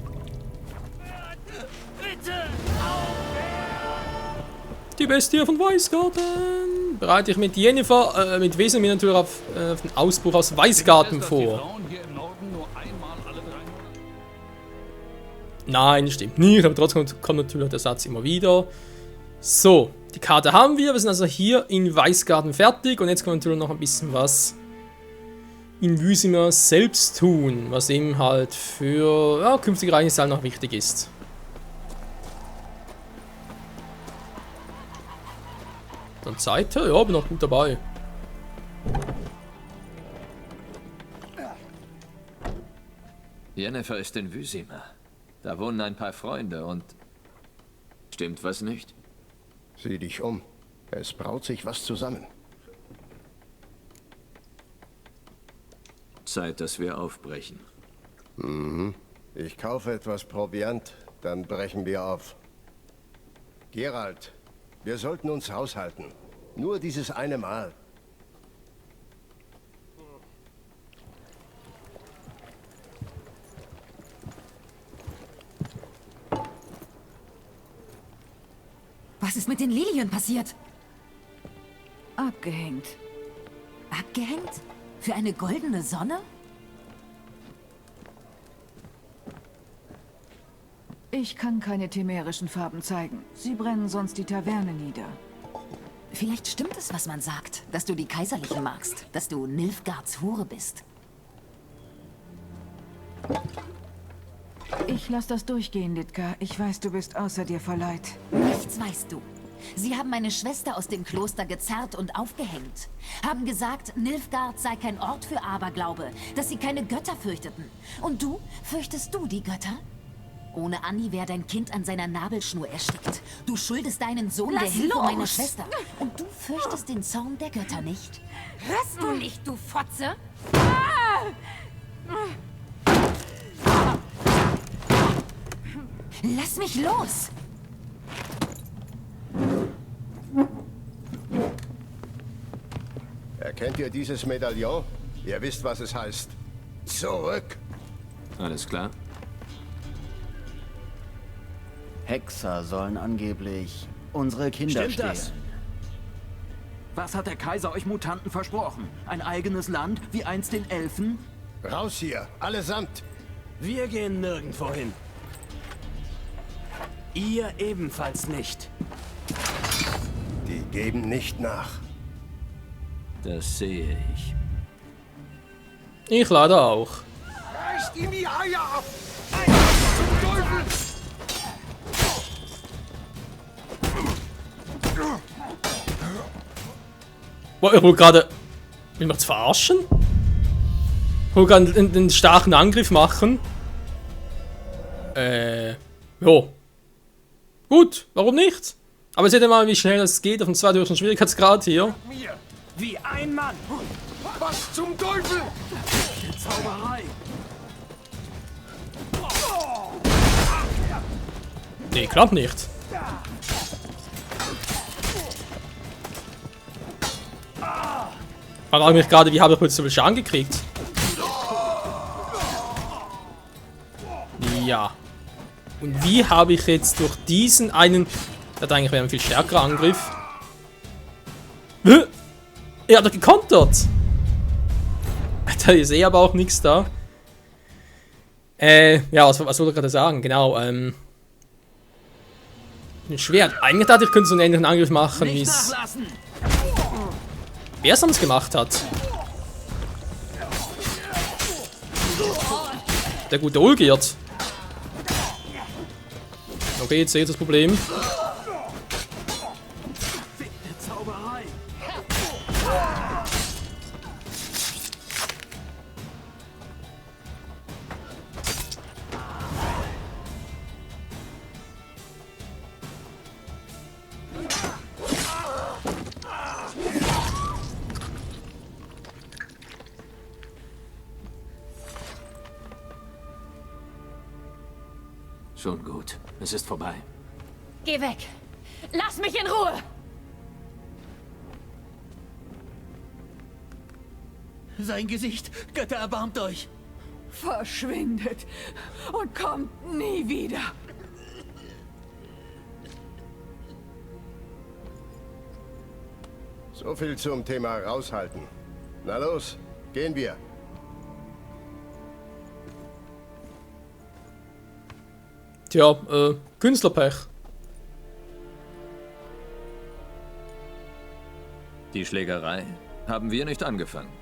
Die Bestie von Weißgarten. Bereite ich mit Jennifer, mit Wesemir natürlich auf den Ausbruch aus Weißgarten vor. Nein, stimmt nicht, aber trotzdem kommt natürlich der Satz immer wieder. So, die Karte haben wir. Wir sind also hier in Weißgarten fertig. Und jetzt können wir natürlich noch ein bisschen was in Vysima selbst tun. Was eben halt für künftige Ereignisse halt noch wichtig ist. Von Zeit her, ja, bin noch gut dabei. Jennifer ist in Wüsima. Da wohnen ein paar Freunde und... Stimmt was nicht? Sieh dich um. Es braut sich was zusammen. Zeit, dass wir aufbrechen. Mhm. Ich kaufe etwas Proviant, dann brechen wir auf. Geralt, wir sollten uns haushalten. Nur dieses eine Mal. Was ist mit den Lilien passiert? Abgehängt. Abgehängt? Für eine goldene Sonne? Ich kann keine temerischen Farben zeigen. Sie brennen sonst die Taverne nieder. Vielleicht stimmt es, was man sagt, dass du die Kaiserlichen magst, dass du Nilfgaards Hure bist. Ich lass das durchgehen, Litka. Ich weiß, du bist außer dir vor Leid. Nichts weißt du. Sie haben meine Schwester aus dem Kloster gezerrt und aufgehängt. Haben gesagt, Nilfgaard sei kein Ort für Aberglaube, dass sie keine Götter fürchteten. Und du? Fürchtest du die Götter? Ohne Anni wäre dein Kind an seiner Nabelschnur erstickt. Du schuldest deinen Sohn der Hilfe meiner Schwester. Und du fürchtest den Zorn der Götter nicht? Hörst du nicht, du Fotze? Lass mich los! Erkennt ihr dieses Medaillon? Ihr wisst, was es heißt. Zurück! Alles klar? Hexer sollen angeblich unsere Kinder Stimmt stehlen. das? Was hat der Kaiser euch Mutanten versprochen? Ein eigenes Land, wie einst den Elfen? Raus hier, allesamt! Wir gehen nirgendwo hin. Ihr ebenfalls nicht. Die geben nicht nach. Das sehe ich. Ich leider auch. Reißt ihm die Eier ab! Zum Teufel! Boah, ich will gerade... Will man es verarschen? Ich will gerade einen starken Angriff machen. Jo. Gut, warum nicht? Aber seht ihr mal, wie schnell das geht auf dem zweithöchsten Schwierigkeitsgrad hier. Mir! Wie ein Mann! Was zum Teufel? Zauberei! Nee, klappt nicht. Ich frage mich gerade, wie habe ich jetzt so viel Schaden gekriegt? Ja. Und wie habe ich jetzt durch diesen einen... Der hat eigentlich einen viel stärkeren Angriff. Er hat doch gekontert! Da ist eh aber auch nichts da. Ja, was wollte ich gerade sagen? Genau, ein Schwert. Eigentlich dachte ich, könnte so einen ähnlichen Angriff machen, wie es... Wer es sonst gemacht hat. Der gute Olgierd. Okay, jetzt sehe ich das Problem. Schon gut. Es ist vorbei. Geh weg! Lass mich in Ruhe! Sein Gesicht! Götter, erbarmt euch! Verschwindet und kommt nie wieder. So viel zum Thema raushalten. Na los, gehen wir. Tja, Künstlerpech. Die Schlägerei haben wir nicht angefangen.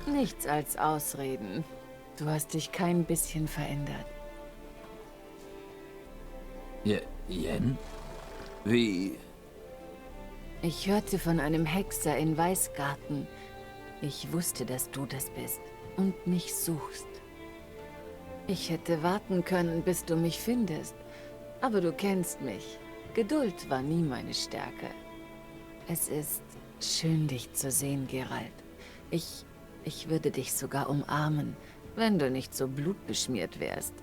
Nichts als Ausreden. Du hast dich kein bisschen verändert. Yen? Wie? Ich hörte von einem Hexer in Weißgarten. Ich wusste, dass du das bist und mich suchst. Ich hätte warten können, bis du mich findest. Aber du kennst mich. Geduld war nie meine Stärke. Es ist schön, dich zu sehen, Geralt. Ich würde dich sogar umarmen, wenn du nicht so blutbeschmiert wärst.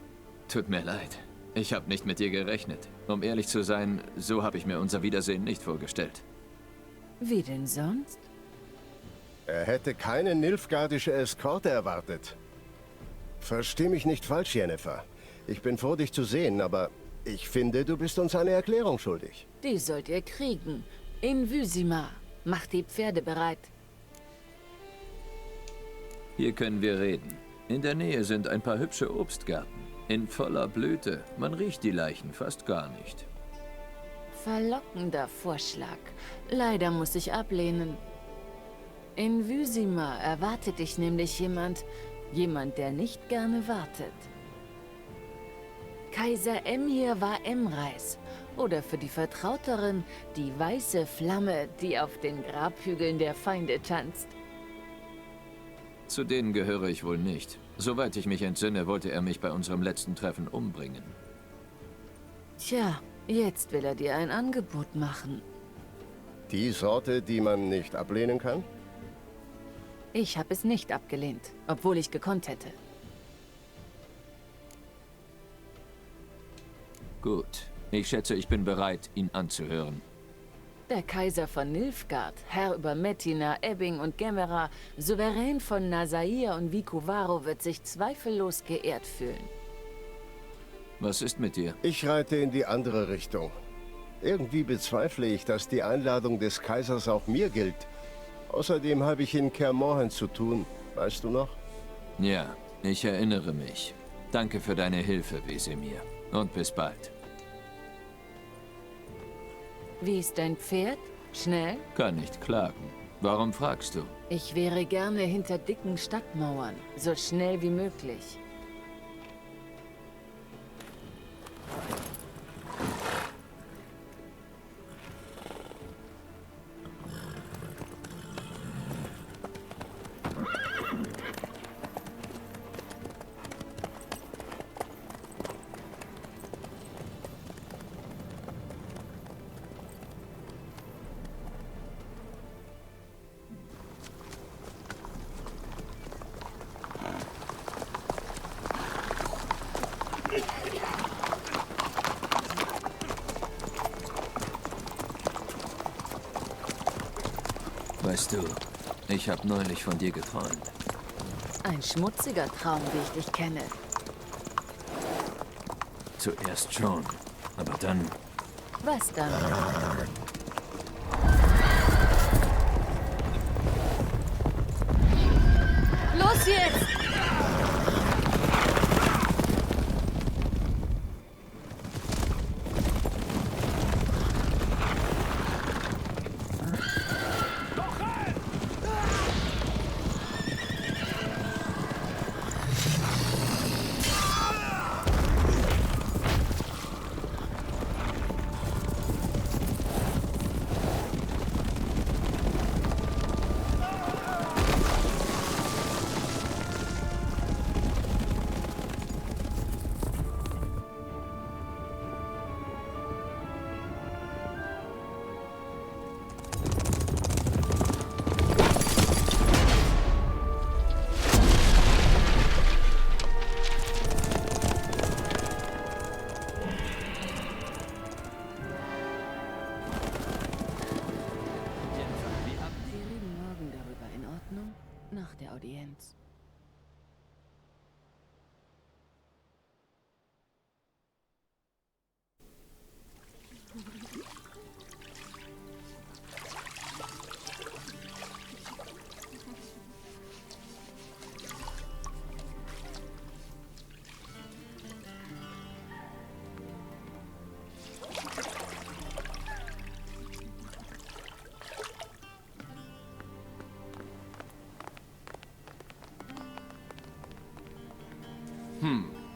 Tut mir leid. Ich habe nicht mit dir gerechnet. Um ehrlich zu sein, so habe ich mir unser Wiedersehen nicht vorgestellt. Wie denn sonst? Er hätte keine nilfgaardische Eskorte erwartet. Versteh mich nicht falsch, Yennefer. Ich bin froh, dich zu sehen, aber ich finde, du bist uns eine Erklärung schuldig. Die sollt ihr kriegen. In Vizima. Macht die Pferde bereit. Hier können wir reden. In der Nähe sind ein paar hübsche Obstgärten. In voller Blüte. Man riecht die Leichen fast gar nicht. Verlockender Vorschlag. Leider muss ich ablehnen. In Vizima erwartet dich nämlich jemand, der nicht gerne wartet. Kaiser Emhyr war Emreis. Oder für die Vertrauteren die weiße Flamme, die auf den Grabhügeln der Feinde tanzt. Zu denen gehöre ich wohl nicht. Soweit ich mich entsinne, wollte er mich bei unserem letzten Treffen umbringen. Tja, jetzt will er dir ein Angebot machen. Die Sorte, die man nicht ablehnen kann? Ich habe es nicht abgelehnt, obwohl ich gekonnt hätte. Gut. Ich schätze, ich bin bereit, ihn anzuhören. Der Kaiser von Nilfgaard, Herr über Metina, Ebbing und Gemera, Souverän von Nasair und Vicuvaro, wird sich zweifellos geehrt fühlen. Was ist mit dir? Ich reite in die andere Richtung. Irgendwie bezweifle ich, dass die Einladung des Kaisers auch mir gilt. Außerdem habe ich in Kaer Morhen zu tun. Weißt du noch? Ja, ich erinnere mich. Danke für deine Hilfe, Wesemir. Und bis bald. Wie ist dein Pferd? Schnell? Kann nicht klagen. Warum fragst du? Ich wäre gerne hinter dicken Stadtmauern, so schnell wie möglich. Weißt du, ich habe neulich von dir geträumt. Ein schmutziger Traum, wie ich dich kenne. Zuerst schon, aber dann... Was dann? Los jetzt!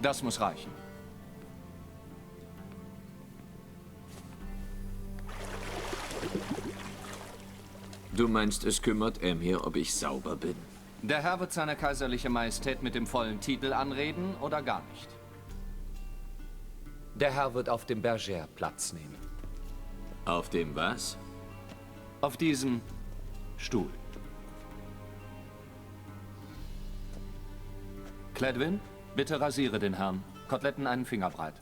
Das muss reichen. Du meinst, es kümmert Emhyr, ob ich sauber bin? Der Herr wird seine kaiserliche Majestät mit dem vollen Titel anreden oder gar nicht? Der Herr wird auf dem Bergère Platz nehmen. Auf dem was? Auf diesem Stuhl. Cledwin, bitte rasiere den Herrn. Koteletten einen Finger breit.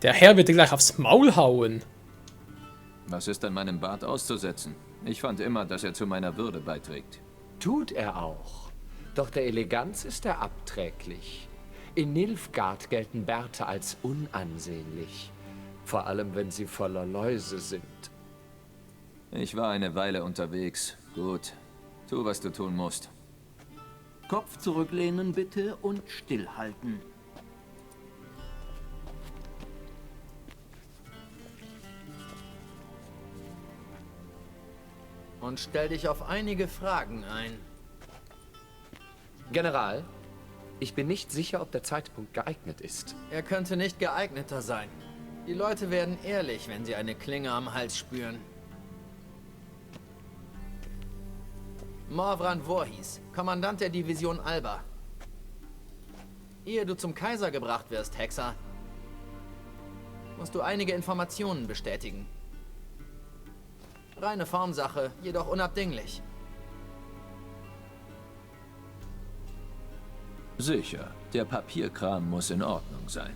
Der Herr wird dir gleich aufs Maul hauen. Was ist an meinem Bart auszusetzen? Ich fand immer, dass er zu meiner Würde beiträgt. Tut er auch. Doch der Eleganz ist er abträglich. In Nilfgaard gelten Bärte als unansehnlich. Vor allem, wenn sie voller Läuse sind. Ich war eine Weile unterwegs. Gut. Tu, was du tun musst. Kopf zurücklehnen bitte und stillhalten. Und stell dich auf einige Fragen ein. General, ich bin nicht sicher, ob der Zeitpunkt geeignet ist. Er könnte nicht geeigneter sein. Die Leute werden ehrlich, wenn sie eine Klinge am Hals spüren. Morvran Voorhis, Kommandant der Division Alba. Ehe du zum Kaiser gebracht wirst, Hexer, musst du einige Informationen bestätigen. Reine Formsache, jedoch unabdinglich. Sicher, der Papierkram muss in Ordnung sein.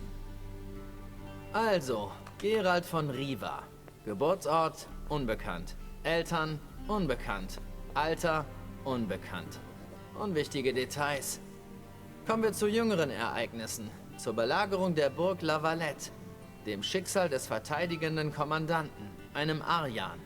Also, Gerald von Riva. Geburtsort, unbekannt. Eltern, unbekannt. Alter, unbekannt. Unwichtige Details. Kommen wir zu jüngeren Ereignissen. Zur Belagerung der Burg La Valette. Dem Schicksal des verteidigenden Kommandanten, einem Aryan.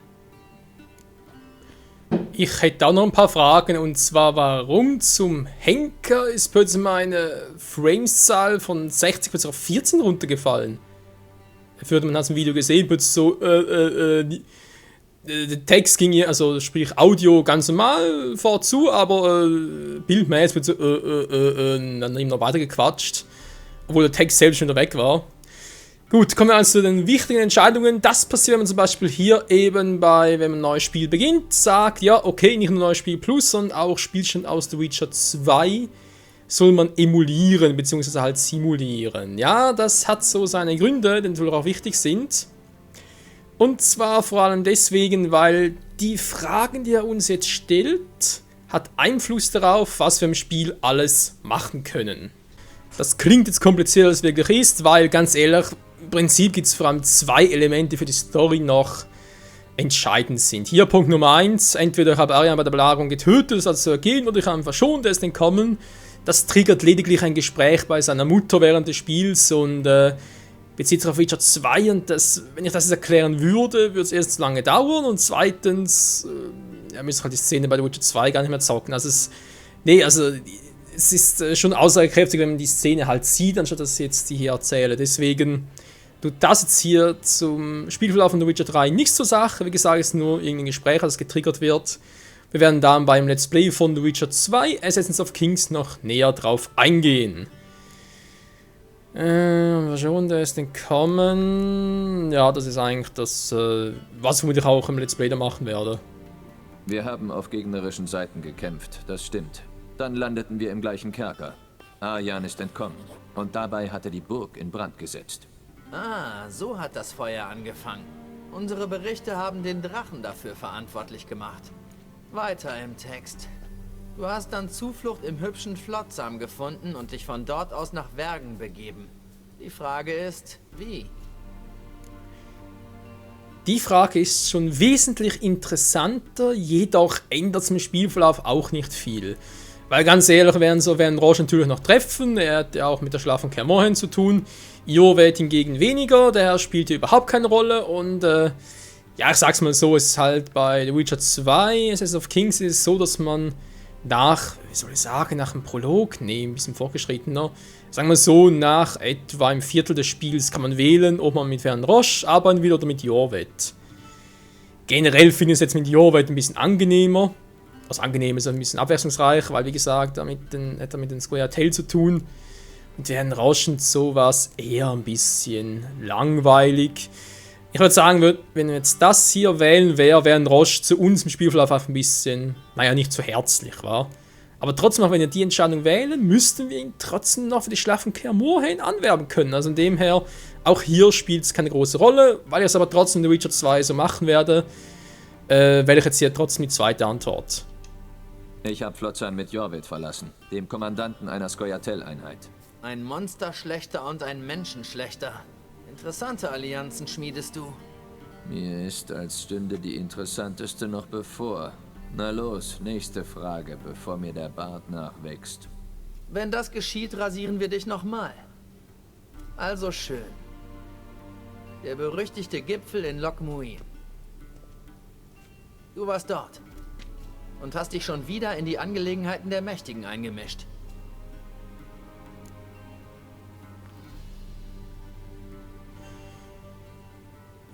Ich hätte auch noch ein paar Fragen, und zwar, warum zum Henker ist plötzlich meine Frames-Zahl von 60 plötzlich auf 14 runtergefallen? Dafür hat man das im Video gesehen, plötzlich so, der Text ging hier, also sprich Audio ganz normal vorzu, aber bildmäßig wird so, dann immer noch weiter gequatscht, obwohl der Text selbst schon wieder weg war. Gut, kommen wir also zu den wichtigen Entscheidungen. Das passiert, wenn man zum Beispiel hier eben wenn man ein neues Spiel beginnt, sagt, ja, okay, nicht nur neues Spiel Plus, sondern auch Spielstand aus The Witcher 2 soll man emulieren, beziehungsweise halt simulieren. Ja, das hat so seine Gründe, die wohl auch wichtig sind. Und zwar vor allem deswegen, weil die Fragen, die er uns jetzt stellt, hat Einfluss darauf, was wir im Spiel alles machen können. Das klingt jetzt komplizierter, als es wirklich ist, weil, ganz ehrlich, im Prinzip gibt es vor allem zwei Elemente für die Story noch entscheidend sind. Hier Punkt Nummer 1, entweder ich habe Aryan bei der Belagerung getötet, das hat zu ergehen, oder ich habe ihn verschont, der ist entkommen. Das triggert lediglich ein Gespräch bei seiner Mutter während des Spiels und bezieht sich auf Witcher 2 und wenn ich das jetzt erklären würde, würde es erst zu lange dauern und zweitens, müsste halt die Szene bei The Witcher 2 gar nicht mehr zocken. Also es ist schon aussagekräftig, wenn man die Szene halt sieht, anstatt dass ich jetzt die hier erzähle. Deswegen tut das jetzt hier zum Spielverlauf von The Witcher 3 nichts zur Sache. Wie gesagt, es ist nur irgendein Gespräch, das getriggert wird. Wir werden dann beim Let's Play von The Witcher 2 Assassins of Kings noch näher drauf eingehen. Version, der ist entkommen. Ja, das ist eigentlich das, was ich vermutlich auch im Let's Play da machen werde. Wir haben auf gegnerischen Seiten gekämpft, das stimmt. Dann landeten wir im gleichen Kerker. Aryan ist entkommen und dabei hat er die Burg in Brand gesetzt. Ah, so hat das Feuer angefangen. Unsere Berichte haben den Drachen dafür verantwortlich gemacht. Weiter im Text. Du hast dann Zuflucht im hübschen Flotsam gefunden und dich von dort aus nach Wergen begeben. Die Frage ist, wie? Die Frage ist schon wesentlich interessanter, jedoch ändert es im Spielverlauf auch nicht viel. Weil ganz ehrlich, werden Roche natürlich noch treffen, er hat ja auch mit der Schlacht von Kaer Morhen zu tun. Iorveth hingegen weniger, der spielt hier überhaupt keine Rolle und ja, ich sag's mal so, es ist halt bei The Witcher 2, Assassins of Kings ist es so, dass man nach dem Prolog, ein bisschen vorgeschrittener, sagen wir so, nach etwa einem Viertel des Spiels kann man wählen, ob man mit Vern Roche arbeiten will oder mit Iorveth. Generell finde ich es jetzt mit Jorvet ein bisschen angenehmer. Also angenehm ist ein bisschen abwechslungsreich, weil wie gesagt, hat er mit den Square Tail zu tun. Und während Rauschend sowas eher ein bisschen langweilig. Ich würde sagen, wenn wir jetzt das hier wählen, wäre ein Roche zu uns im Spielverlauf einfach ein bisschen, naja, nicht so herzlich, war. Aber trotzdem, auch wenn wir die Entscheidung wählen, müssten wir ihn trotzdem noch für die Schlacht von Kaer Morhen anwerben können. Also in dem her, auch hier spielt es keine große Rolle, weil ich es aber trotzdem in The Witcher 2 so machen werde, wähle ich jetzt hier trotzdem die zweite Antwort. Ich habe Flotzan mit Jorvet verlassen, dem Kommandanten einer Scoia'tael-Einheit. Ein Monsterschlechter und ein Menschenschlechter. Interessante Allianzen schmiedest du. Mir ist, als stünde die interessanteste noch bevor. Na los, nächste Frage, bevor mir der Bart nachwächst. Wenn das geschieht, rasieren wir dich nochmal. Also schön. Der berüchtigte Gipfel in Loc Muin. Du warst dort. Und hast dich schon wieder in die Angelegenheiten der Mächtigen eingemischt.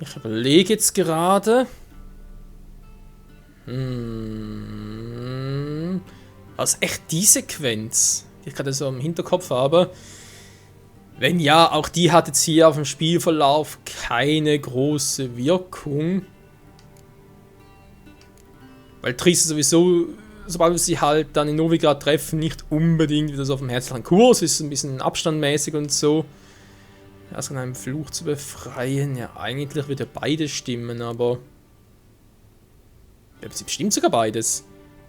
Ich überlege jetzt gerade. Was echt die Sequenz, die ich gerade so im Hinterkopf habe. Wenn ja, auch die hat jetzt hier auf dem Spielverlauf keine große Wirkung. Weil Triss sowieso, sobald wir sie halt dann in Novigrad treffen, nicht unbedingt wieder so auf dem herzlichen Kurs ist, ein bisschen abstandmäßig und so. Also an einem Fluch zu befreien, ja, eigentlich würde beides stimmen, aber. Ja, bestimmt sogar beides.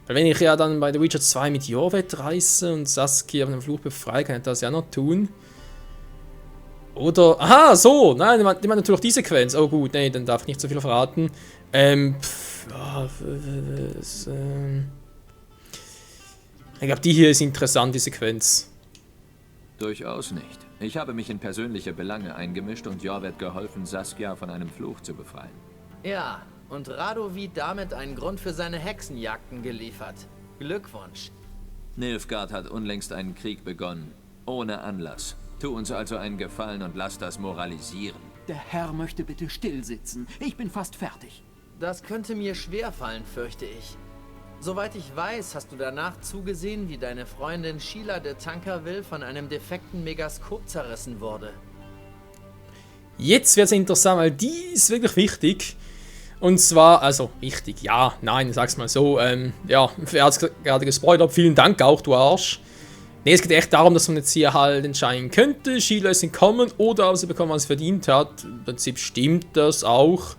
Weil wenn ich ja dann bei The Witcher 2 mit Jorvet reise und Saskia auf einem Fluch befreie, kann ich das ja noch tun. Oder. Aha, so! Nein, die meint natürlich die Sequenz. Oh gut, nee, dann darf ich nicht so viel verraten. Ich glaube, die hier ist interessant, die Sequenz. Durchaus nicht. Ich habe mich in persönliche Belange eingemischt und Jorvet geholfen, Saskia von einem Fluch zu befreien. Ja, und Radovid damit einen Grund für seine Hexenjagden geliefert. Glückwunsch. Nilfgaard hat unlängst einen Krieg begonnen. Ohne Anlass. Tu uns also einen Gefallen und lass das moralisieren. Der Herr möchte bitte still sitzen. Ich bin fast fertig. Das könnte mir schwerfallen, fürchte ich. Soweit ich weiß, hast du danach zugesehen, wie deine Freundin Sheila de Tankerville von einem defekten Megaskop zerrissen wurde. Jetzt wird es interessant, weil die ist wirklich wichtig. Und zwar, also wichtig, ja, nein, ich sag's mal so, ja, er hat's gerade gespoilert, vielen Dank auch, du Arsch. Ne, es geht echt darum, dass man jetzt hier halt entscheiden könnte, Sheila ist entkommen oder aber sie bekommen, was sie verdient hat. Im Prinzip stimmt das auch.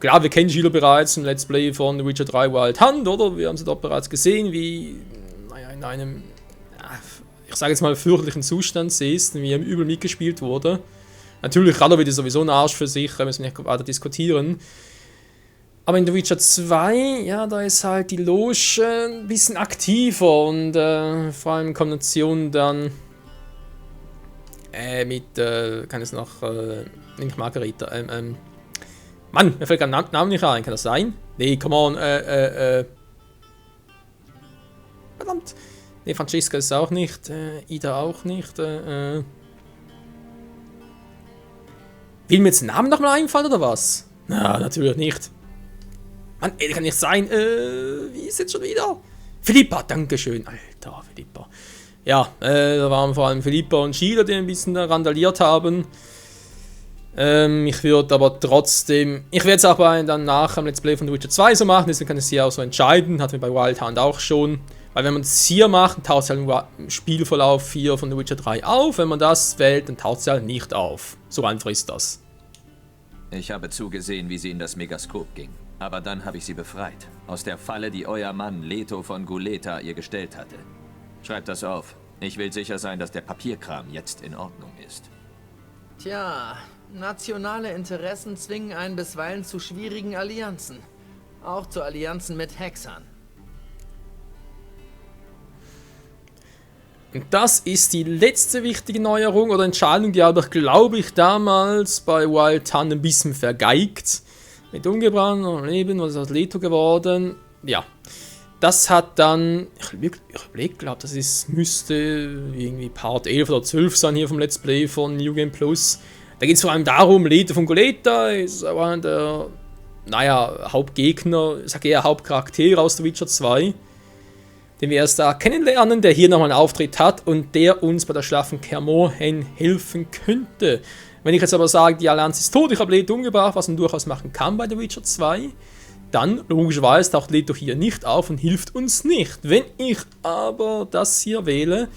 Klar, wir kennen Sheila bereits im Let's Play von The Witcher 3 Wild Hunt, oder? Wir haben sie dort bereits gesehen, wie, naja, in einem, ich sage jetzt mal, fürchterlichen Zustand sie ist, wie ihm übel mitgespielt wurde. Natürlich, Radovid ist sowieso ein Arsch für sich, da müssen wir nicht weiter diskutieren. Aber in The Witcher 2, ja, da ist halt die Loge ein bisschen aktiver und vor allem in Kombination dann mit, kann es noch, nicht Margarita, Mann, mir fällt gerade der Name nicht ein, kann das sein? Nee, come on, verdammt. Nee, Francesca ist es auch nicht, Ida auch nicht, Will mir jetzt ein Name nochmal einfallen, oder was? Na, natürlich nicht. Mann, ey, kann nicht sein, wie ist jetzt schon wieder? Philippa, dankeschön, Alter, Philippa. Ja, da waren vor allem Philippa und Sheila, die ein bisschen randaliert haben. Ich würde aber trotzdem, ich werde es auch dann nach dem Let's Play von The Witcher 2 so machen, deswegen kann ich es hier auch so entscheiden, hatten wir bei Wild Hunt auch schon. Weil wenn man es hier macht, taucht es halt im Spielverlauf 4 von The Witcher 3 auf, wenn man das wählt, dann taucht es halt nicht auf. So einfach ist das. Ich habe zugesehen, wie sie in das Megaskop ging. Aber dann habe ich sie befreit. Aus der Falle, die euer Mann Leto von Guleta ihr gestellt hatte. Schreibt das auf. Ich will sicher sein, dass der Papierkram jetzt in Ordnung ist. Tja, nationale Interessen zwingen einen bisweilen zu schwierigen Allianzen. Auch zu Allianzen mit Hexern. Und das ist die letzte wichtige Neuerung oder Entscheidung, die habe ich, glaube ich, damals bei Wild Hunt ein bisschen vergeigt. Mit umgebrannt und Leben, was ist aus Leto geworden? Ja, das hat dann, ich überlege, glaube, müsste irgendwie Part 11 oder 12 sein hier vom Let's Play von New Game Plus. Da geht es vor allem darum, Leto von Guleta ist einer der naja, Hauptgegner, ich sage eher Hauptcharaktere aus The Witcher 2, den wir erst da kennenlernen, der hier nochmal einen Auftritt hat und der uns bei der Schlacht von Kaer Morhen helfen könnte. Wenn ich jetzt aber sage, die Allianz ist tot, ich habe Leto umgebracht, was man durchaus machen kann bei The Witcher 2, dann logischerweise taucht Leto hier nicht auf und hilft uns nicht. Wenn ich aber das hier wähle,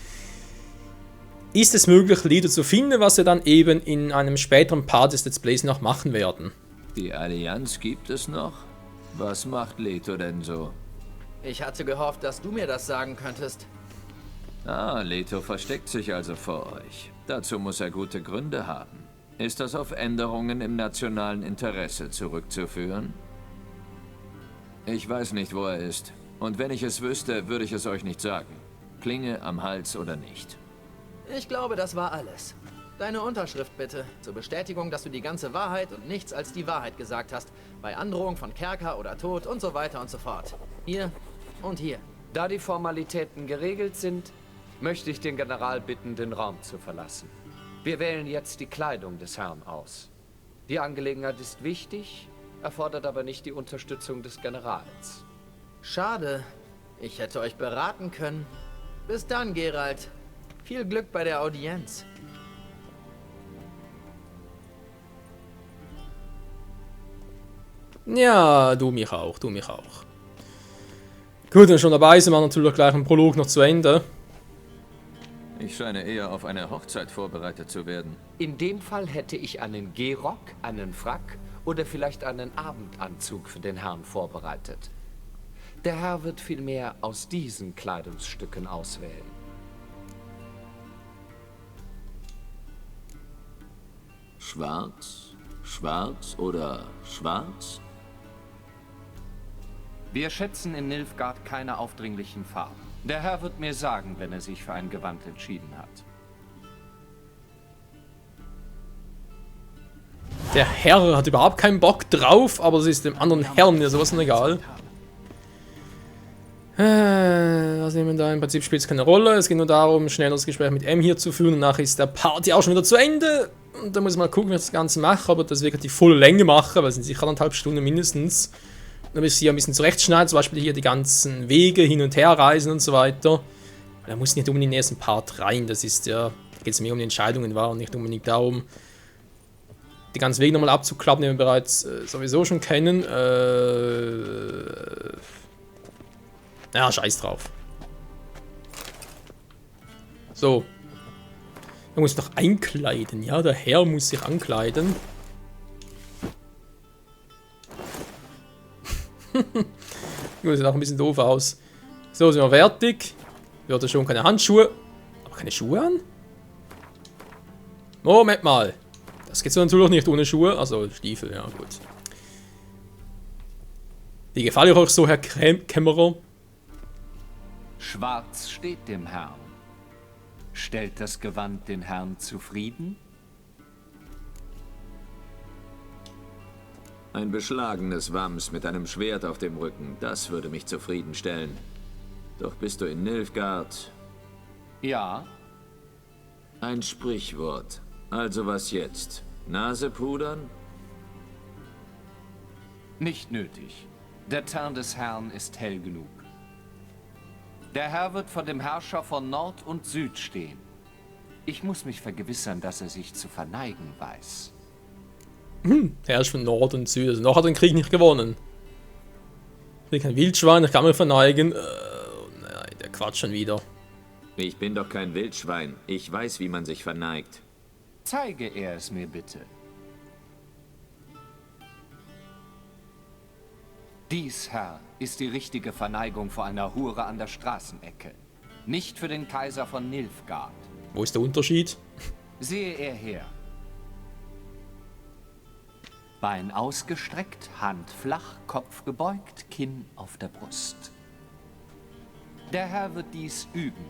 ist es möglich, Leto zu finden, was wir dann eben in einem späteren Part des Let's Plays noch machen werden. Die Allianz gibt es noch? Was macht Leto denn so? Ich hatte gehofft, dass du mir das sagen könntest. Ah, Leto versteckt sich also vor euch. Dazu muss er gute Gründe haben. Ist das auf Änderungen im nationalen Interesse zurückzuführen? Ich weiß nicht, wo er ist. Und wenn ich es wüsste, würde ich es euch nicht sagen. Klinge am Hals oder nicht. Ich glaube, das war alles. Deine Unterschrift bitte, zur Bestätigung, dass du die ganze Wahrheit und nichts als die Wahrheit gesagt hast, bei Androhung von Kerker oder Tod und so weiter und so fort. Hier und hier. Da die Formalitäten geregelt sind, möchte ich den General bitten, den Raum zu verlassen. Wir wählen jetzt die Kleidung des Herrn aus. Die Angelegenheit ist wichtig, erfordert aber nicht die Unterstützung des Generals. Schade. Ich hätte euch beraten können. Bis dann, Geralt. Viel Glück bei der Audienz. Ja, du mich auch, du mich auch. Gut, wenn wir schon dabei sind, wir natürlich gleich einen Prolog noch zu Ende. Ich scheine eher auf eine Hochzeit vorbereitet zu werden. In dem Fall hätte ich einen Gehrock, einen Frack oder vielleicht einen Abendanzug für den Herrn vorbereitet. Der Herr wird vielmehr aus diesen Kleidungsstücken auswählen. Schwarz, schwarz oder schwarz? Wir schätzen in Nilfgaard keine aufdringlichen Farben. Der Herr wird mir sagen, wenn er sich für ein Gewand entschieden hat. Der Herr hat überhaupt keinen Bock drauf, aber es ist dem anderen Herrn ja sowas von egal. Was nehmen wir da? Im Prinzip spielt es keine Rolle. Es geht nur darum, schnell das Gespräch mit M hier zu führen. Und nachher ist der Party auch schon wieder zu Ende. Und da muss ich mal gucken, wie ich das Ganze mache. Aber das wirklich die volle Länge mache, weil es sind sicher 1,5 Stunden mindestens. Dann muss ich hier ein bisschen zurechtschneiden. Zum Beispiel hier die ganzen Wege hin und her reisen und so weiter. Da muss nicht unbedingt in den ersten Part rein. Das ist ja, da geht es mehr um die Entscheidungen war und nicht unbedingt darum, die ganzen Wege nochmal abzuklappen, die wir bereits sowieso schon kennen. Ja, scheiß drauf. So. Er muss doch einkleiden, ja? Der Herr muss sich ankleiden. Das sieht auch ein bisschen doof aus. So, sind wir fertig. Wir hatten schon keine Handschuhe. Aber keine Schuhe an? Moment mal. Das geht so natürlich nicht ohne Schuhe. Also Stiefel, ja gut. Wie gefällt euch so, Herr Kämmerer? Schwarz steht dem Herrn. Stellt das Gewand den Herrn zufrieden? Ein beschlagenes Wams mit einem Schwert auf dem Rücken, das würde mich zufriedenstellen. Doch bist du in Nilfgaard? Ja. Ein Sprichwort. Also was jetzt? Nase pudern? Nicht nötig. Der Teint des Herrn ist hell genug. Der Herr wird vor dem Herrscher von Nord und Süd stehen. Ich muss mich vergewissern, dass er sich zu verneigen weiß. Er ist von Nord und Süd. Also noch hat er den Krieg nicht gewonnen. Ich bin kein Wildschwein, ich kann mich verneigen. Nein, der quatscht schon wieder. Ich bin doch kein Wildschwein. Ich weiß, wie man sich verneigt. Zeige er es mir bitte. Dies, Herr, ist die richtige Verneigung vor einer Hure an der Straßenecke. Nicht für den Kaiser von Nilfgaard. Wo ist der Unterschied? Sehe er her. Bein ausgestreckt, Hand flach, Kopf gebeugt, Kinn auf der Brust. Der Herr wird dies üben.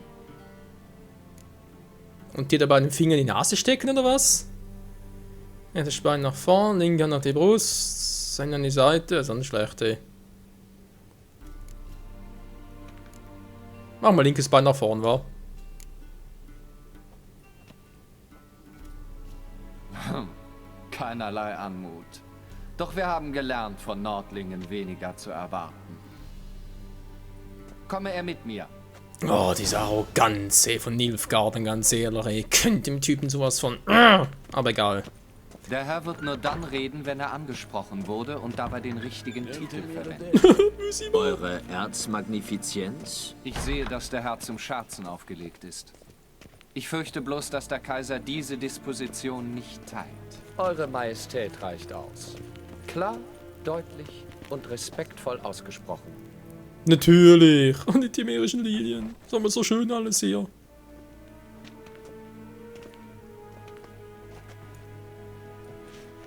Und dir dabei den Finger in die Nase stecken, oder was? Ja, das Bein nach vorn, linke Hand auf die Brust, Sein an die Seite, das ist eine schlechte. Mach mal linkes Bein nach vorn, wa? Keinerlei Anmut. Doch wir haben gelernt, von Nordlingen weniger zu erwarten. Komme er mit mir. Oh, diese Arroganz, ey, von Nilfgaard, ganz ehrlich, ey. Könnt dem Typen sowas von... Aber egal. Der Herr wird nur dann reden, wenn er angesprochen wurde und dabei den richtigen Titel verwendet. Eure Erzmagnifizienz? Ich sehe, dass der Herr zum Scherzen aufgelegt ist. Ich fürchte bloß, dass der Kaiser diese Disposition nicht teilt. Eure Majestät reicht aus. Klar, deutlich und respektvoll ausgesprochen. Natürlich. Und die Temerischen Lilien. Das haben wir so schön alles hier.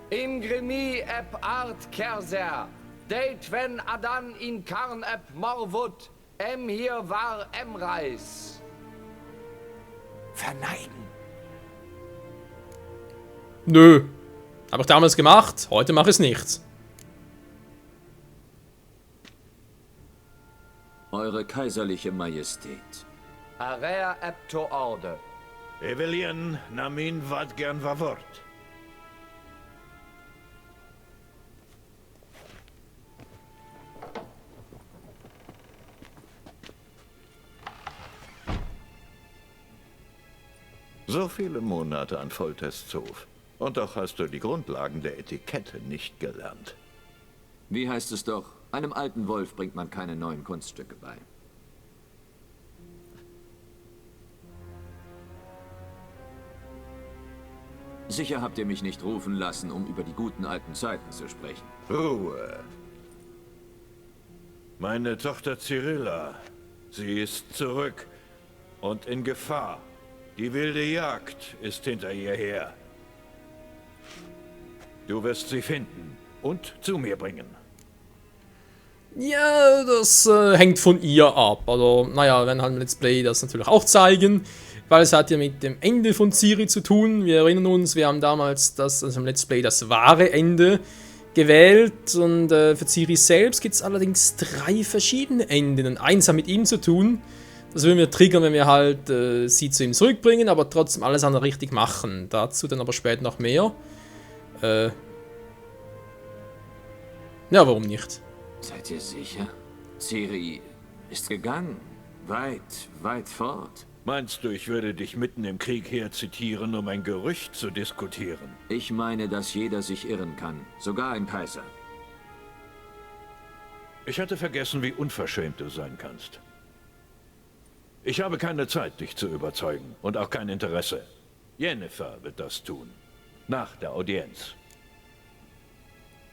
Imgrimi eb art kerser, deit wenn adan in karn eb morvut, hier war Reis. Verneigen. Nö. Hab ich damals gemacht, heute mache ich es nicht. Eure kaiserliche Majestät. Area eb to orde. Evelien namin vad gern vavort. So viele Monate an Foltesthof. Und doch hast du die Grundlagen der Etikette nicht gelernt. Wie heißt es doch? Einem alten Wolf bringt man keine neuen Kunststücke bei. Sicher habt ihr mich nicht rufen lassen, um über die guten alten Zeiten zu sprechen. Ruhe. Meine Tochter Cyrilla, sie ist zurück und in Gefahr. Die wilde Jagd ist hinter ihr her. Du wirst sie finden und zu mir bringen. Ja, das hängt von ihr ab. Also, naja, wir werden halt im Let's Play das natürlich auch zeigen, weil es hat ja mit dem Ende von Ciri zu tun. Wir erinnern uns, wir haben damals im Let's Play das wahre Ende gewählt und für Ciri selbst gibt es allerdings 3 verschiedene Enden und eins hat mit ihm zu tun. Das würden wir triggern, wenn wir halt sie zu ihm zurückbringen, aber trotzdem alles andere richtig machen. Dazu dann aber später noch mehr. Ja, warum nicht? Seid ihr sicher? Ciri ist gegangen. Weit, weit fort. Meinst du, ich würde dich mitten im Krieg herzitieren, um ein Gerücht zu diskutieren? Ich meine, dass jeder sich irren kann. Sogar ein Kaiser. Ich hatte vergessen, wie unverschämt du sein kannst. Ich habe keine Zeit, dich zu überzeugen und auch kein Interesse. Yennefer wird das tun. Nach der Audienz.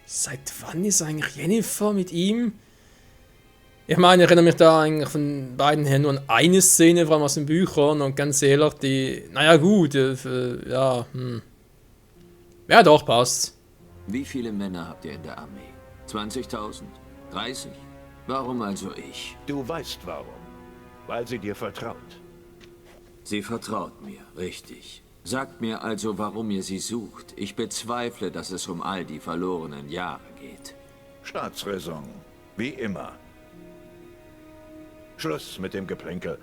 Seit wann ist eigentlich Yennefer mit ihm? Ich meine, ich erinnere mich da eigentlich von beiden her nur an eine Szene, vor allem aus den Büchern und ganz ehrlich, die, naja gut, ja, ja doch, passt. Wie viele Männer habt ihr in der Armee? 20.000? 30? Warum also ich? Du weißt warum. Weil sie dir vertraut. Sie vertraut mir, richtig. Sagt mir also, warum ihr sie sucht. Ich bezweifle, dass es um all die verlorenen Jahre geht. Staatsräson, wie immer. Schluss mit dem Geplänkel.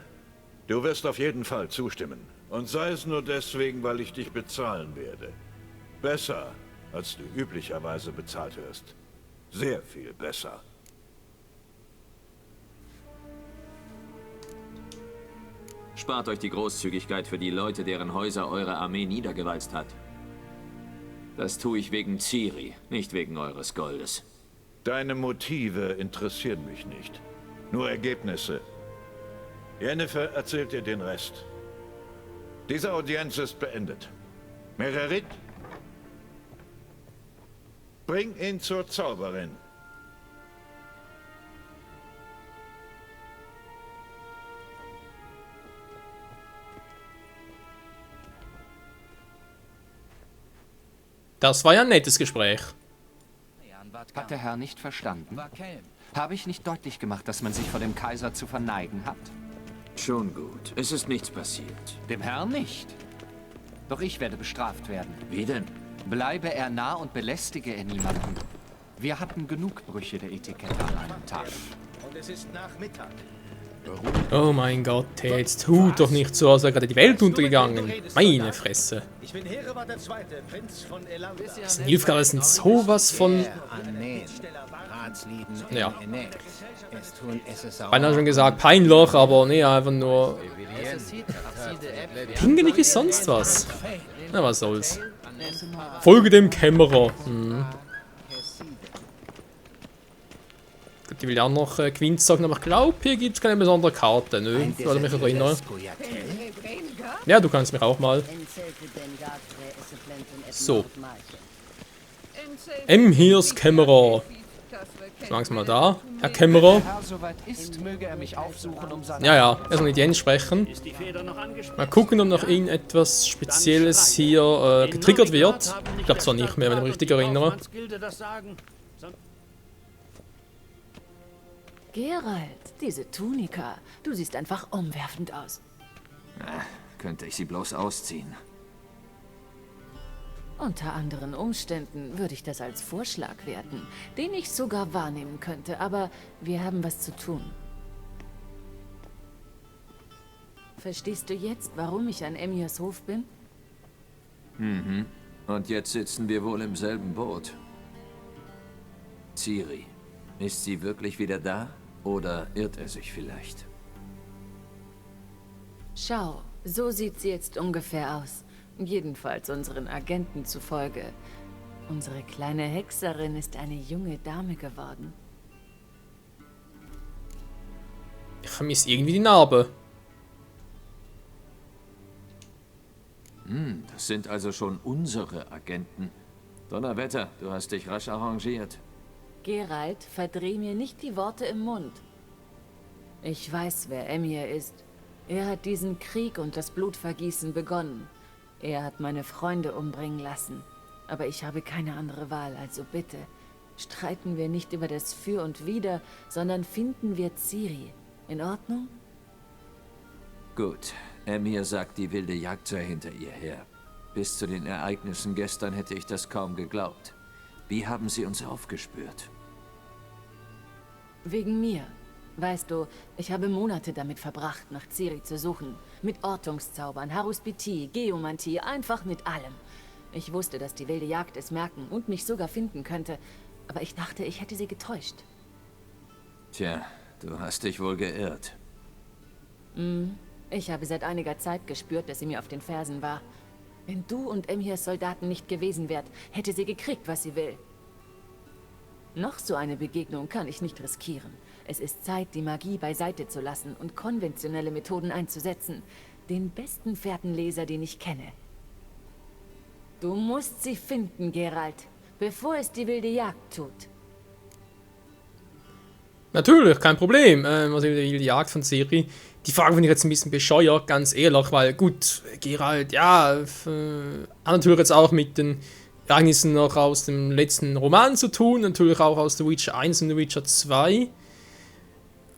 Du wirst auf jeden Fall zustimmen. Und sei es nur deswegen, weil ich dich bezahlen werde. Besser, als du üblicherweise bezahlt wirst. Sehr viel besser. Spart euch die Großzügigkeit für die Leute, deren Häuser eure Armee niedergewalzt hat. Das tue ich wegen Ciri, nicht wegen eures Goldes. Deine Motive interessieren mich nicht. Nur Ergebnisse. Yennefer erzählt dir den Rest. Diese Audienz ist beendet. Mererit, bring ihn zur Zauberin. Das war ja ein nettes Gespräch. Hat der Herr nicht verstanden? Habe ich nicht deutlich gemacht, dass man sich vor dem Kaiser zu verneigen hat? Schon gut. Es ist nichts passiert. Dem Herrn nicht. Doch ich werde bestraft werden. Wie denn? Bleibe er nah und belästige er niemanden. Wir hatten genug Brüche der Etikette an einem Tag. Und es ist Nachmittag. Oh mein Gott, hey, jetzt tut doch nicht so, als wäre gerade die Welt untergegangen. Meine Fresse. Ich bin Hereward II., Prinz von Elanda. Das Nilfgaard sind sowas von... Ja. Beinahe schon gesagt, Peinloch, aber nee, einfach nur... Pingelig wie sonst was. Na, was soll's. Folge dem Kämmerer. Die will ja auch noch Quint sagen, aber ich glaube, hier gibt es keine besondere Karte. Nö, ich würde mich erinnern. Ja, du kannst mich auch mal. So. Emhirs Kämmerer. Langsam mal da, Herr Kämmerer. Ja, er soll mit Jens sprechen. Mal gucken, ob noch irgendetwas Spezielles hier getriggert wird. Ich glaube zwar nicht mehr, wenn ich mich richtig erinnere. Geralt, diese Tunika. Du siehst einfach umwerfend aus. Könnte ich sie bloß ausziehen. Unter anderen Umständen würde ich das als Vorschlag werten, den ich sogar wahrnehmen könnte, aber wir haben was zu tun. Verstehst du jetzt, warum ich an Emhirs Hof bin? Mhm. Und jetzt sitzen wir wohl im selben Boot. Ciri, ist sie wirklich wieder da? Oder irrt er sich vielleicht? Schau, so sieht sie jetzt ungefähr aus. Jedenfalls unseren Agenten zufolge. Unsere kleine Hexerin ist eine junge Dame geworden. Ich vermisse irgendwie die Narbe. Das sind also schon unsere Agenten. Donnerwetter, du hast dich rasch arrangiert. Geralt, verdreh mir nicht die Worte im Mund. Ich weiß, wer Emhyr ist. Er hat diesen Krieg und das Blutvergießen begonnen. Er hat meine Freunde umbringen lassen. Aber ich habe keine andere Wahl, also bitte, streiten wir nicht über das Für und Wider, sondern finden wir Ciri. In Ordnung? Gut, Emhyr sagt, die wilde Jagd sei hinter ihr her. Bis zu den Ereignissen gestern hätte ich das kaum geglaubt. Wie haben sie uns aufgespürt? Wegen mir. Weißt du, ich habe Monate damit verbracht, nach Ciri zu suchen. Mit Ortungszaubern, Haruspitie, Geomantie, einfach mit allem. Ich wusste, dass die wilde Jagd es merken und mich sogar finden könnte. Aber ich dachte, ich hätte sie getäuscht. Tja, du hast dich wohl geirrt. Ich habe seit einiger Zeit gespürt, dass sie mir auf den Fersen war. Wenn du und Emhyrs Soldaten nicht gewesen wärt, hätte sie gekriegt, was sie will. Noch so eine Begegnung kann ich nicht riskieren. Es ist Zeit, die Magie beiseite zu lassen und konventionelle Methoden einzusetzen. Den besten Fährtenleser, den ich kenne. Du musst sie finden, Geralt, bevor es die wilde Jagd tut. Natürlich, kein Problem. Also die wilde Jagd von Ciri. Die Frage finde ich jetzt ein bisschen bescheuert, ganz ehrlich, weil gut, Geralt, ja, hat natürlich jetzt auch mit den Ereignissen noch aus dem letzten Roman zu tun, natürlich auch aus The Witcher 1 und The Witcher 2.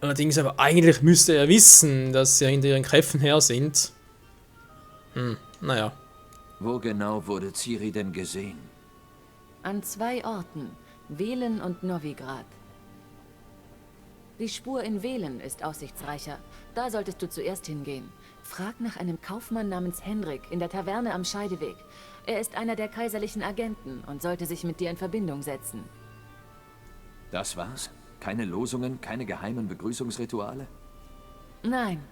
Allerdings aber eigentlich müsste er wissen, dass sie hinter ihren Kräften her sind. Naja. Wo genau wurde Ciri denn gesehen? An 2 Orten, Velen und Novigrad. Die Spur in Velen ist aussichtsreicher. Da solltest du zuerst hingehen. Frag nach einem Kaufmann namens Henrik in der Taverne am Scheideweg. Er ist einer der kaiserlichen Agenten und sollte sich mit dir in Verbindung setzen. Das war's? Keine Losungen, keine geheimen Begrüßungsrituale? Nein.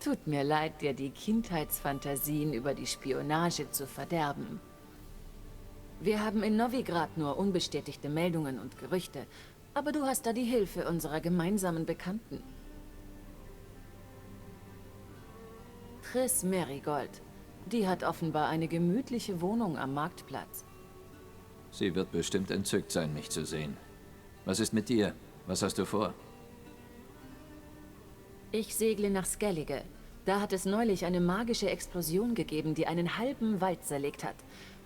Tut mir leid, dir die Kindheitsfantasien über die Spionage zu verderben. Wir haben in Novigrad nur unbestätigte Meldungen und Gerüchte, aber du hast da die Hilfe unserer gemeinsamen Bekannten. Triss Merigold. Die hat offenbar eine gemütliche Wohnung am Marktplatz. Sie wird bestimmt entzückt sein, mich zu sehen. Was ist mit dir? Was hast du vor? Ich segle nach Skellige. Da hat es neulich eine magische Explosion gegeben, die einen halben Wald zerlegt hat.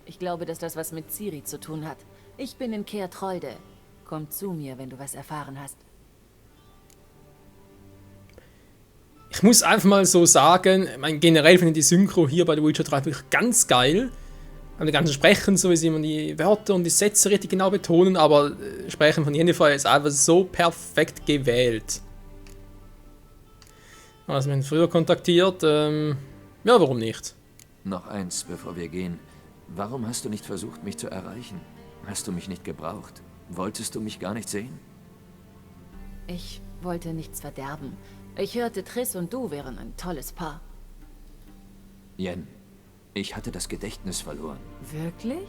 Ich glaube, dass das was mit Ciri zu tun hat. Ich bin in Kehrtrolde. Komm zu mir, wenn du was erfahren hast. Ich muss einfach mal so sagen, generell finde ich die Synchro hier bei The Witcher 3 wirklich ganz geil. Die ganzen Sprechen, so wie sie immer die Wörter und die Sätze richtig genau betonen, aber Sprechen von Yennefer ist einfach so perfekt gewählt. Also, wir haben früher kontaktiert. Ja, warum nicht? Noch eins, bevor wir gehen. Warum hast du nicht versucht, mich zu erreichen? Hast du mich nicht gebraucht? Wolltest du mich gar nicht sehen? Ich wollte nichts verderben. Ich hörte, Triss und du wären ein tolles Paar. Yen, ich hatte das Gedächtnis verloren. Wirklich?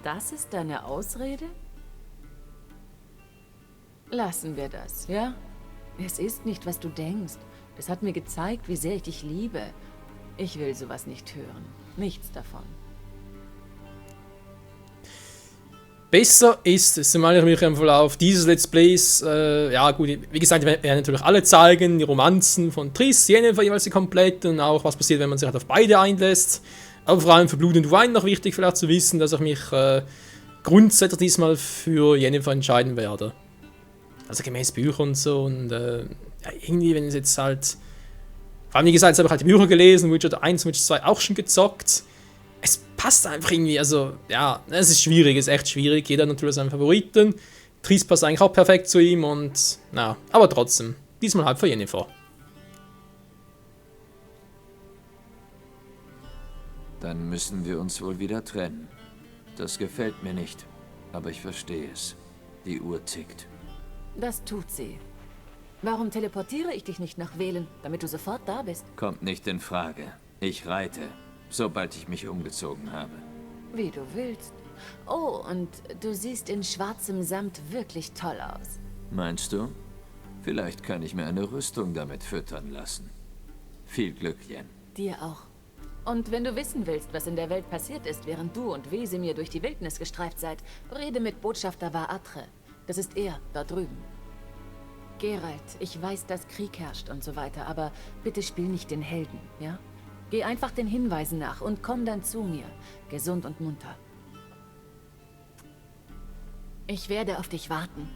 Das ist deine Ausrede? Lassen wir das, ja? Es ist nicht, was du denkst. Es hat mir gezeigt, wie sehr ich dich liebe. Ich will sowas nicht hören. Nichts davon. Besser ist es, zumal ich mich im Verlauf dieses Let's Plays, ja gut, wie gesagt, wir werden natürlich alle zeigen, die Romanzen von Triss, Yennefer jeweils die kompletten und auch was passiert, wenn man sich halt auf beide einlässt. Aber vor allem für Blut und Wein noch wichtig vielleicht zu wissen, dass ich mich grundsätzlich diesmal für Yennefer entscheiden werde. Also gemäß Büchern und so und ja, irgendwie, wenn es jetzt halt, vor allem wie gesagt, jetzt habe ich halt die Bücher gelesen, Witcher 1 und Witcher 2 auch schon gezockt. Es passt einfach irgendwie, also ja, es ist schwierig, es ist echt schwierig. Jeder hat natürlich seinen Favoriten. Triss passt eigentlich auch perfekt zu ihm und, na, aber trotzdem, diesmal halt für Yennefer. Dann müssen wir uns wohl wieder trennen. Das gefällt mir nicht, aber ich verstehe es. Die Uhr tickt. Das tut sie. Warum teleportiere ich dich nicht nach Wählen, damit du sofort da bist? Kommt nicht in Frage. Ich reite, sobald ich mich umgezogen habe. Wie du willst. Oh, und du siehst in schwarzem Samt wirklich toll aus. Meinst du? Vielleicht kann ich mir eine Rüstung damit füttern lassen. Viel Glück, Yen. Dir auch. Und wenn du wissen willst, was in der Welt passiert ist, während du und Wesemir durch die Wildnis gestreift seid, rede mit Botschafter Var-Atre. Das ist er, da drüben. Geralt, ich weiß, dass Krieg herrscht und so weiter, aber bitte spiel nicht den Helden, ja? Geh einfach den Hinweisen nach und komm dann zu mir, gesund und munter. Ich werde auf dich warten.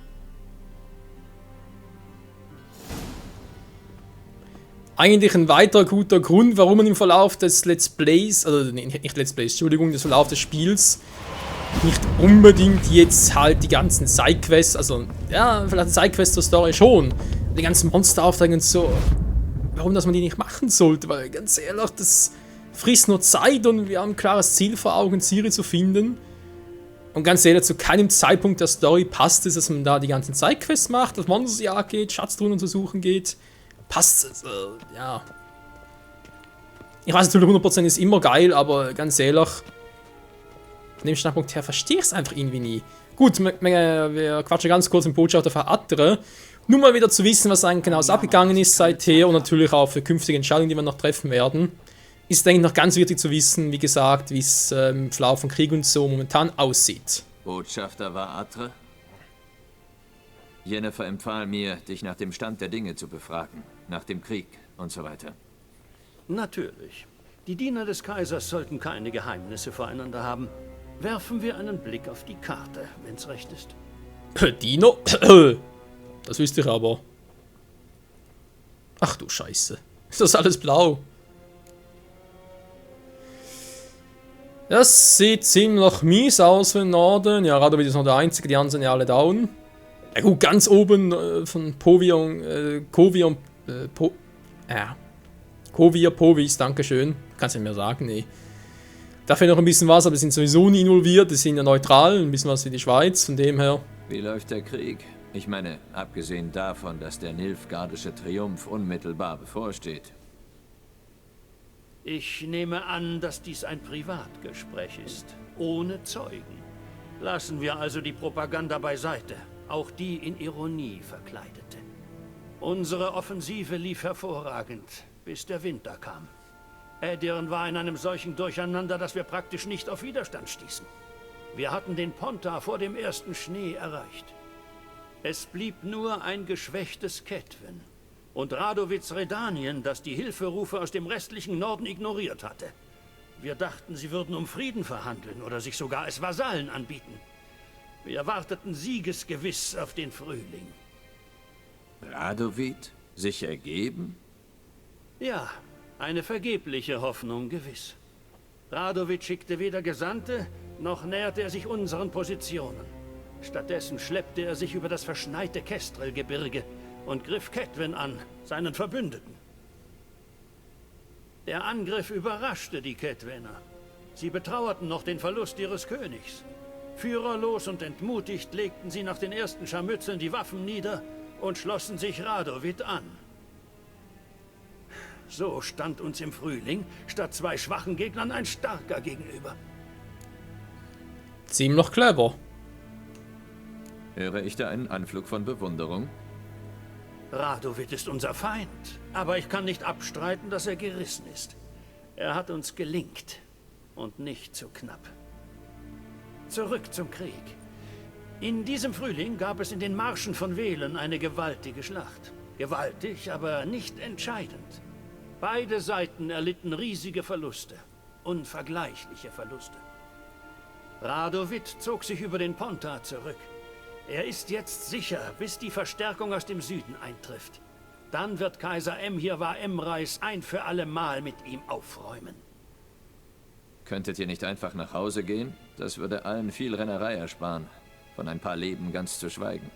Eigentlich ein weiterer guter Grund, warum man im Verlauf des Let's Plays, also nicht Let's Plays, Entschuldigung, des Verlauf des Spiels nicht unbedingt jetzt halt die ganzen Sidequests, also ja, vielleicht Sidequests zur Story schon, die ganzen Monsteraufträge und so, warum dass man die nicht machen sollte, weil ganz ehrlich, das frisst nur Zeit und wir haben ein klares Ziel vor Augen, Ciri zu finden. Und ganz ehrlich, zu keinem Zeitpunkt der Story passt es, dass man da die ganzen Sidequests macht, dass Monsterjagd geht, Schatztruhen zu suchen geht. Passt es, ja. Ich weiß natürlich, 100% ist immer geil, aber ganz ehrlich, von dem Standpunkt her verstehe ich es einfach irgendwie nie. Gut, wir quatschen ganz kurz im Botschafter Var-Atre. Nur mal wieder zu wissen, was eigentlich genau abgegangen ist seither und natürlich auch für künftige Entscheidungen, die wir noch treffen werden. Ist, denke ich, noch ganz wichtig zu wissen, wie gesagt, wie es im Verlauf von Krieg und so momentan aussieht. Botschafter Var-Atre? Yennefer empfahl mir, dich nach dem Stand der Dinge zu befragen. Nach dem Krieg und so weiter. Natürlich. Die Diener des Kaisers sollten keine Geheimnisse voreinander haben. Werfen wir einen Blick auf die Karte, wenn's recht ist. Diener? Das wüsste ich aber. Ach du Scheiße. Ist das alles blau? Das sieht ziemlich mies aus für den Norden. Ja, Radovid ist noch der Einzige, die anderen sind ja alle down. Ja gut, ganz oben von Kovir, Povis, dankeschön. Kannst du nicht mehr sagen, nee. Dafür noch ein bisschen was, aber die sind sowieso nie involviert, die sind ja neutral, ein bisschen was wie die Schweiz, von dem her. Wie läuft der Krieg? Ich meine, abgesehen davon, dass der nilfgaardische Triumph unmittelbar bevorsteht. Ich nehme an, dass dies ein Privatgespräch ist, ohne Zeugen. Lassen wir also die Propaganda beiseite, auch die in Ironie verkleidete. Unsere Offensive lief hervorragend, bis der Winter kam. Aedirn war in einem solchen Durcheinander, dass wir praktisch nicht auf Widerstand stießen. Wir hatten den Pontar vor dem ersten Schnee erreicht. Es blieb nur ein geschwächtes Ketwen und Radovids Redanien, das die Hilferufe aus dem restlichen Norden ignoriert hatte. Wir dachten, sie würden um Frieden verhandeln oder sich sogar als Vasallen anbieten. Wir warteten siegesgewiss auf den Frühling. Radovid? Sich ergeben? Ja, eine vergebliche Hoffnung gewiss. Radovid schickte weder Gesandte, noch näherte er sich unseren Positionen. Stattdessen schleppte er sich über das verschneite Kestrel-Gebirge und griff Ketwen an, seinen Verbündeten. Der Angriff überraschte die Ketwener. Sie betrauerten noch den Verlust ihres Königs. Führerlos und entmutigt legten sie nach den ersten Scharmützeln die Waffen nieder und schlossen sich Radovid an. So stand uns im Frühling statt 2 schwachen Gegnern ein starker gegenüber. Ziemlich clever. Höre ich da einen Anflug von Bewunderung? Radovid ist unser Feind, aber ich kann nicht abstreiten, dass er gerissen ist. Er hat uns gelingt und nicht zu knapp. Zurück zum Krieg. In diesem Frühling gab es in den Marschen von Velen eine gewaltige Schlacht. Gewaltig, aber nicht entscheidend. Beide Seiten erlitten riesige Verluste, unvergleichliche Verluste. Radovid zog sich über den Pontar zurück. Er ist jetzt sicher, bis die Verstärkung aus dem Süden eintrifft. Dann wird Kaiser Emhir Emreis ein für alle Mal mit ihm aufräumen. Könntet ihr nicht einfach nach Hause gehen? Das würde allen viel Rennerei ersparen. Von ein paar Leben ganz zu schweigen.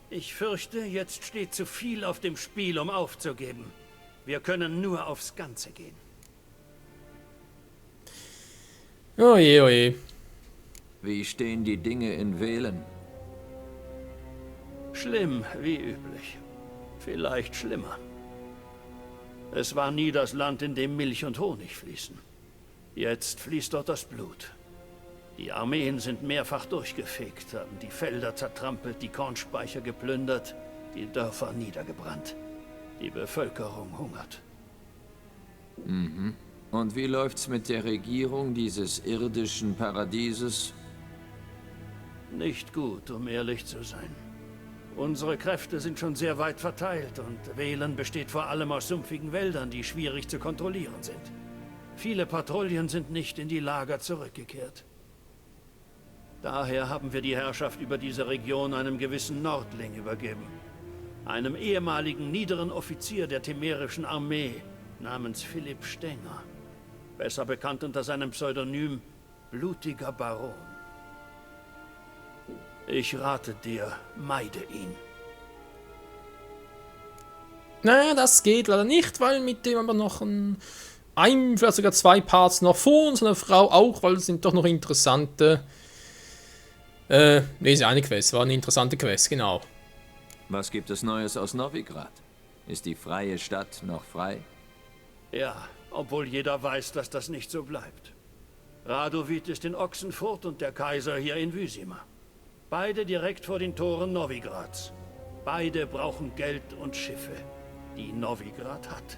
Ich fürchte, jetzt steht zu viel auf dem Spiel, um aufzugeben. Wir können nur aufs Ganze gehen. Oje, oje. Wie stehen die Dinge in Velen? Schlimm, wie üblich. Vielleicht schlimmer. Es war nie das Land, in dem Milch und Honig fließen. Jetzt fließt dort das Blut. Die Armeen sind mehrfach durchgefegt, haben die Felder zertrampelt, die Kornspeicher geplündert, die Dörfer niedergebrannt. Die Bevölkerung hungert. Mhm. Und wie läuft's mit der Regierung dieses irdischen Paradieses? Nicht gut, um ehrlich zu sein. Unsere Kräfte sind schon sehr weit verteilt und Velen besteht vor allem aus sumpfigen Wäldern, die schwierig zu kontrollieren sind. Viele Patrouillen sind nicht in die Lager zurückgekehrt. Daher haben wir die Herrschaft über diese Region einem gewissen Nordling übergeben. Einem ehemaligen niederen Offizier der temerischen Armee namens Philipp Stenger. Besser bekannt unter seinem Pseudonym Blutiger Baron. Ich rate dir, meide ihn. Naja, das geht leider nicht, weil mit dem aber noch vielleicht sogar 2 Parts noch vor uns, eine Frau auch, weil es sind doch noch interessante. Ist ja eine Quest, war eine interessante Quest, genau. Was gibt es Neues aus Novigrad? Ist die freie Stadt noch frei? Ja, obwohl jeder weiß, dass das nicht so bleibt. Radovid ist in Ochsenfurt und der Kaiser hier in Wyzima. Beide direkt vor den Toren Novigrads. Beide brauchen Geld und Schiffe, die Novigrad hat.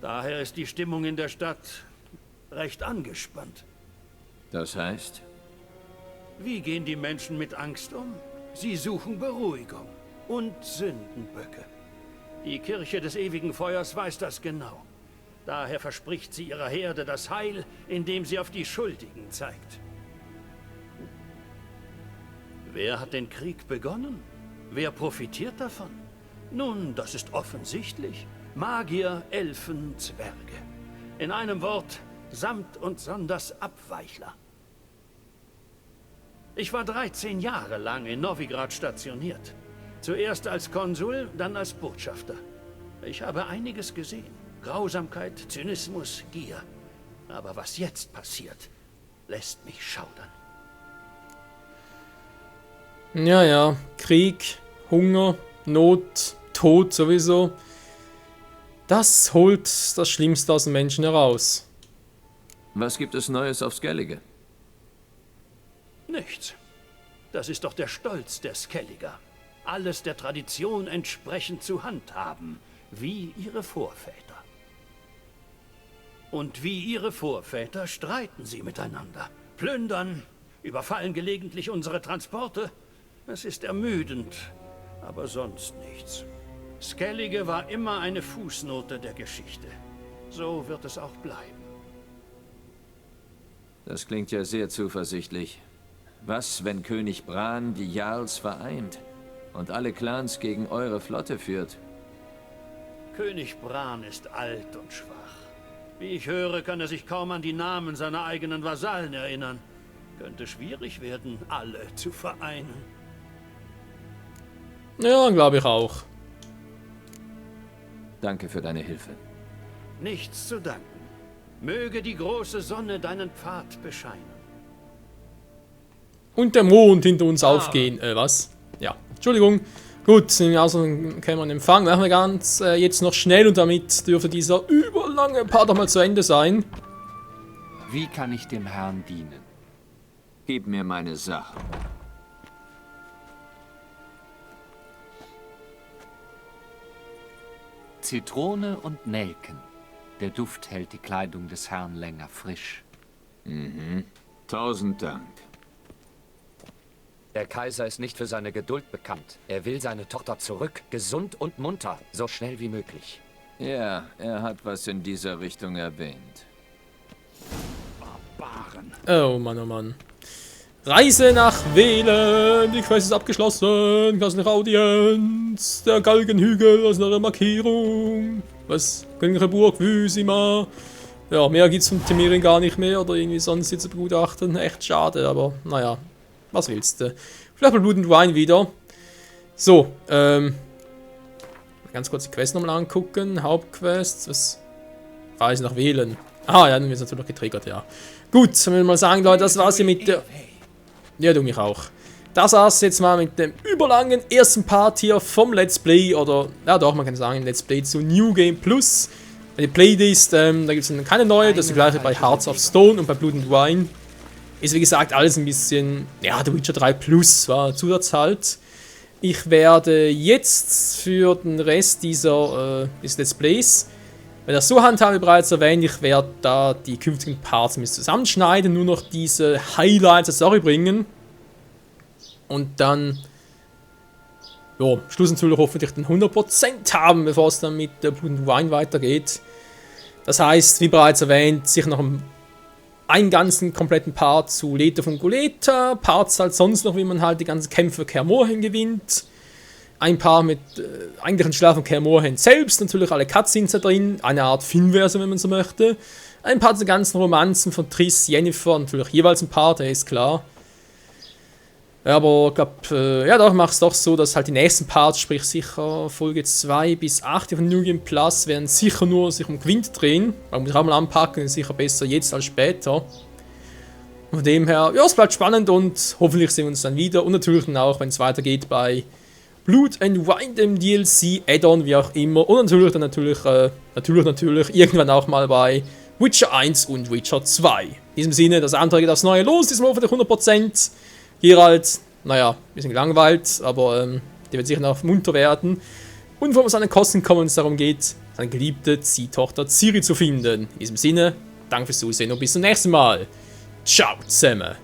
Daher ist die Stimmung in der Stadt recht angespannt. Das heißt? Wie gehen die Menschen mit Angst um? Sie suchen Beruhigung und Sündenböcke. Die Kirche des ewigen Feuers weiß das genau. Daher verspricht sie ihrer Herde das Heil, indem sie auf die Schuldigen zeigt. Wer hat den Krieg begonnen? Wer profitiert davon? Nun, das ist offensichtlich. Magier, Elfen, Zwerge. In einem Wort, samt und sonders Abweichler. Ich war 13 Jahre lang in Novigrad stationiert. Zuerst als Konsul, dann als Botschafter. Ich habe einiges gesehen. Grausamkeit, Zynismus, Gier. Aber was jetzt passiert, lässt mich schaudern. Ja, Krieg, Hunger, Not, Tod sowieso. Das holt das Schlimmste aus den Menschen heraus. Was gibt es Neues auf Skellige? Nichts. Das ist doch der Stolz der Skelliger. Alles der Tradition entsprechend zu handhaben, wie ihre Vorväter. Und wie ihre Vorväter streiten sie miteinander, plündern, überfallen gelegentlich unsere Transporte. Es ist ermüdend, aber sonst nichts. Skellige war immer eine Fußnote der Geschichte. So wird es auch bleiben. Das klingt ja sehr zuversichtlich. Was, wenn König Bran die Jarls vereint und alle Clans gegen eure Flotte führt? König Bran ist alt und schwach. Wie ich höre, kann er sich kaum an die Namen seiner eigenen Vasallen erinnern. Könnte schwierig werden, alle zu vereinen. Ja, glaube ich auch. Danke für deine Hilfe. Nichts zu danken. Möge die große Sonne deinen Pfad bescheinen. Und der Mond hinter uns aufgehen. Was? Ja, Entschuldigung. Gut, also können wir einen Empfang. Machen wir ganz jetzt noch schnell und damit dürfte dieser überlange Part auch mal zu Ende sein. Wie kann ich dem Herrn dienen? Gib mir meine Sachen. Zitrone und Nelken. Der Duft hält die Kleidung des Herrn länger frisch. Mhm. 1000 Dank. Der Kaiser ist nicht für seine Geduld bekannt. Er will seine Tochter zurück, gesund und munter, so schnell wie möglich. Ja, er hat was in dieser Richtung erwähnt. Oh Mann, oh Mann. Reise nach Velen. Die Quest ist abgeschlossen. Kannst nach Audienz. Der Galgenhügel aus einer Markierung. Was? Königliche Burg, Wüsima. Ja, mehr gibt's von Temerin gar nicht mehr. Oder irgendwie sonst jetzt zu begutachten. Echt schade, aber naja. Was willst du? Vielleicht mal Blut und Wein wieder. So, ganz kurz die Quest nochmal angucken. Hauptquest. Was? Reise nach Velen. Ah, ja, dann wird es natürlich getriggert, ja. Gut, dann will ich mal sagen, Leute, das war's hier mit der... Ja, du mich auch. Das war's jetzt mal mit dem überlangen ersten Part hier vom Let's Play, oder, ja doch, man kann sagen, Let's Play zu New Game Plus. Die Playlist, da gibt es keine neue, das ist gleiche bei Hearts of Stone und bei Blood and Wine. Ist wie gesagt alles ein bisschen, ja, The Witcher 3 Plus war Zusatz halt. Ich werde jetzt für den Rest des Let's Plays, wenn das so handhabe, bereits erwähnt, ich werde da die künftigen Parts ein bisschen zusammenschneiden, nur noch diese Highlights der Story bringen. Und dann, ja, Schluss natürlich hoffentlich den 100% haben, bevor es dann mit der Blood and Wine weitergeht. Das heißt, wie bereits erwähnt, sicher noch einen ganzen kompletten Part zu Leto von Goleta, Parts halt sonst noch, wie man halt die ganzen Kämpfe Kaer Morhen gewinnt. Ein paar mit eigentlichen Schlaf von Kaer Morhen selbst, natürlich alle Cutscenes da drin, eine Art Filmversion, wenn man so möchte. Ein paar der ganzen Romanzen von Triss, Yennefer, natürlich jeweils ein Part, der ist klar. Ja, aber ich glaube, ja doch, mach's doch so, dass halt die nächsten Parts, sprich sicher Folge 2 bis 8 von New Game Plus, werden sicher nur sich um Gwent drehen. Man muss auch mal anpacken, ist sicher besser jetzt als später. Und von dem her, ja, es bleibt spannend und hoffentlich sehen wir uns dann wieder. Und natürlich dann auch, wenn es weitergeht bei Blood and Wine, dem DLC, Add-on, wie auch immer. Und natürlich irgendwann auch mal bei Witcher 1 und Witcher 2. In diesem Sinne, das Abenteuer geht aufs Neue los, diesmal hoffentlich 100%. Geralt, naja, ein bisschen gelangweilt, aber der wird sicher noch munter werden. Und bevor wir zu den Kosten kommen, wenn es darum geht, seine geliebte Ziehtochter Ciri zu finden. In diesem Sinne, danke fürs Zusehen und bis zum nächsten Mal. Ciao zusammen.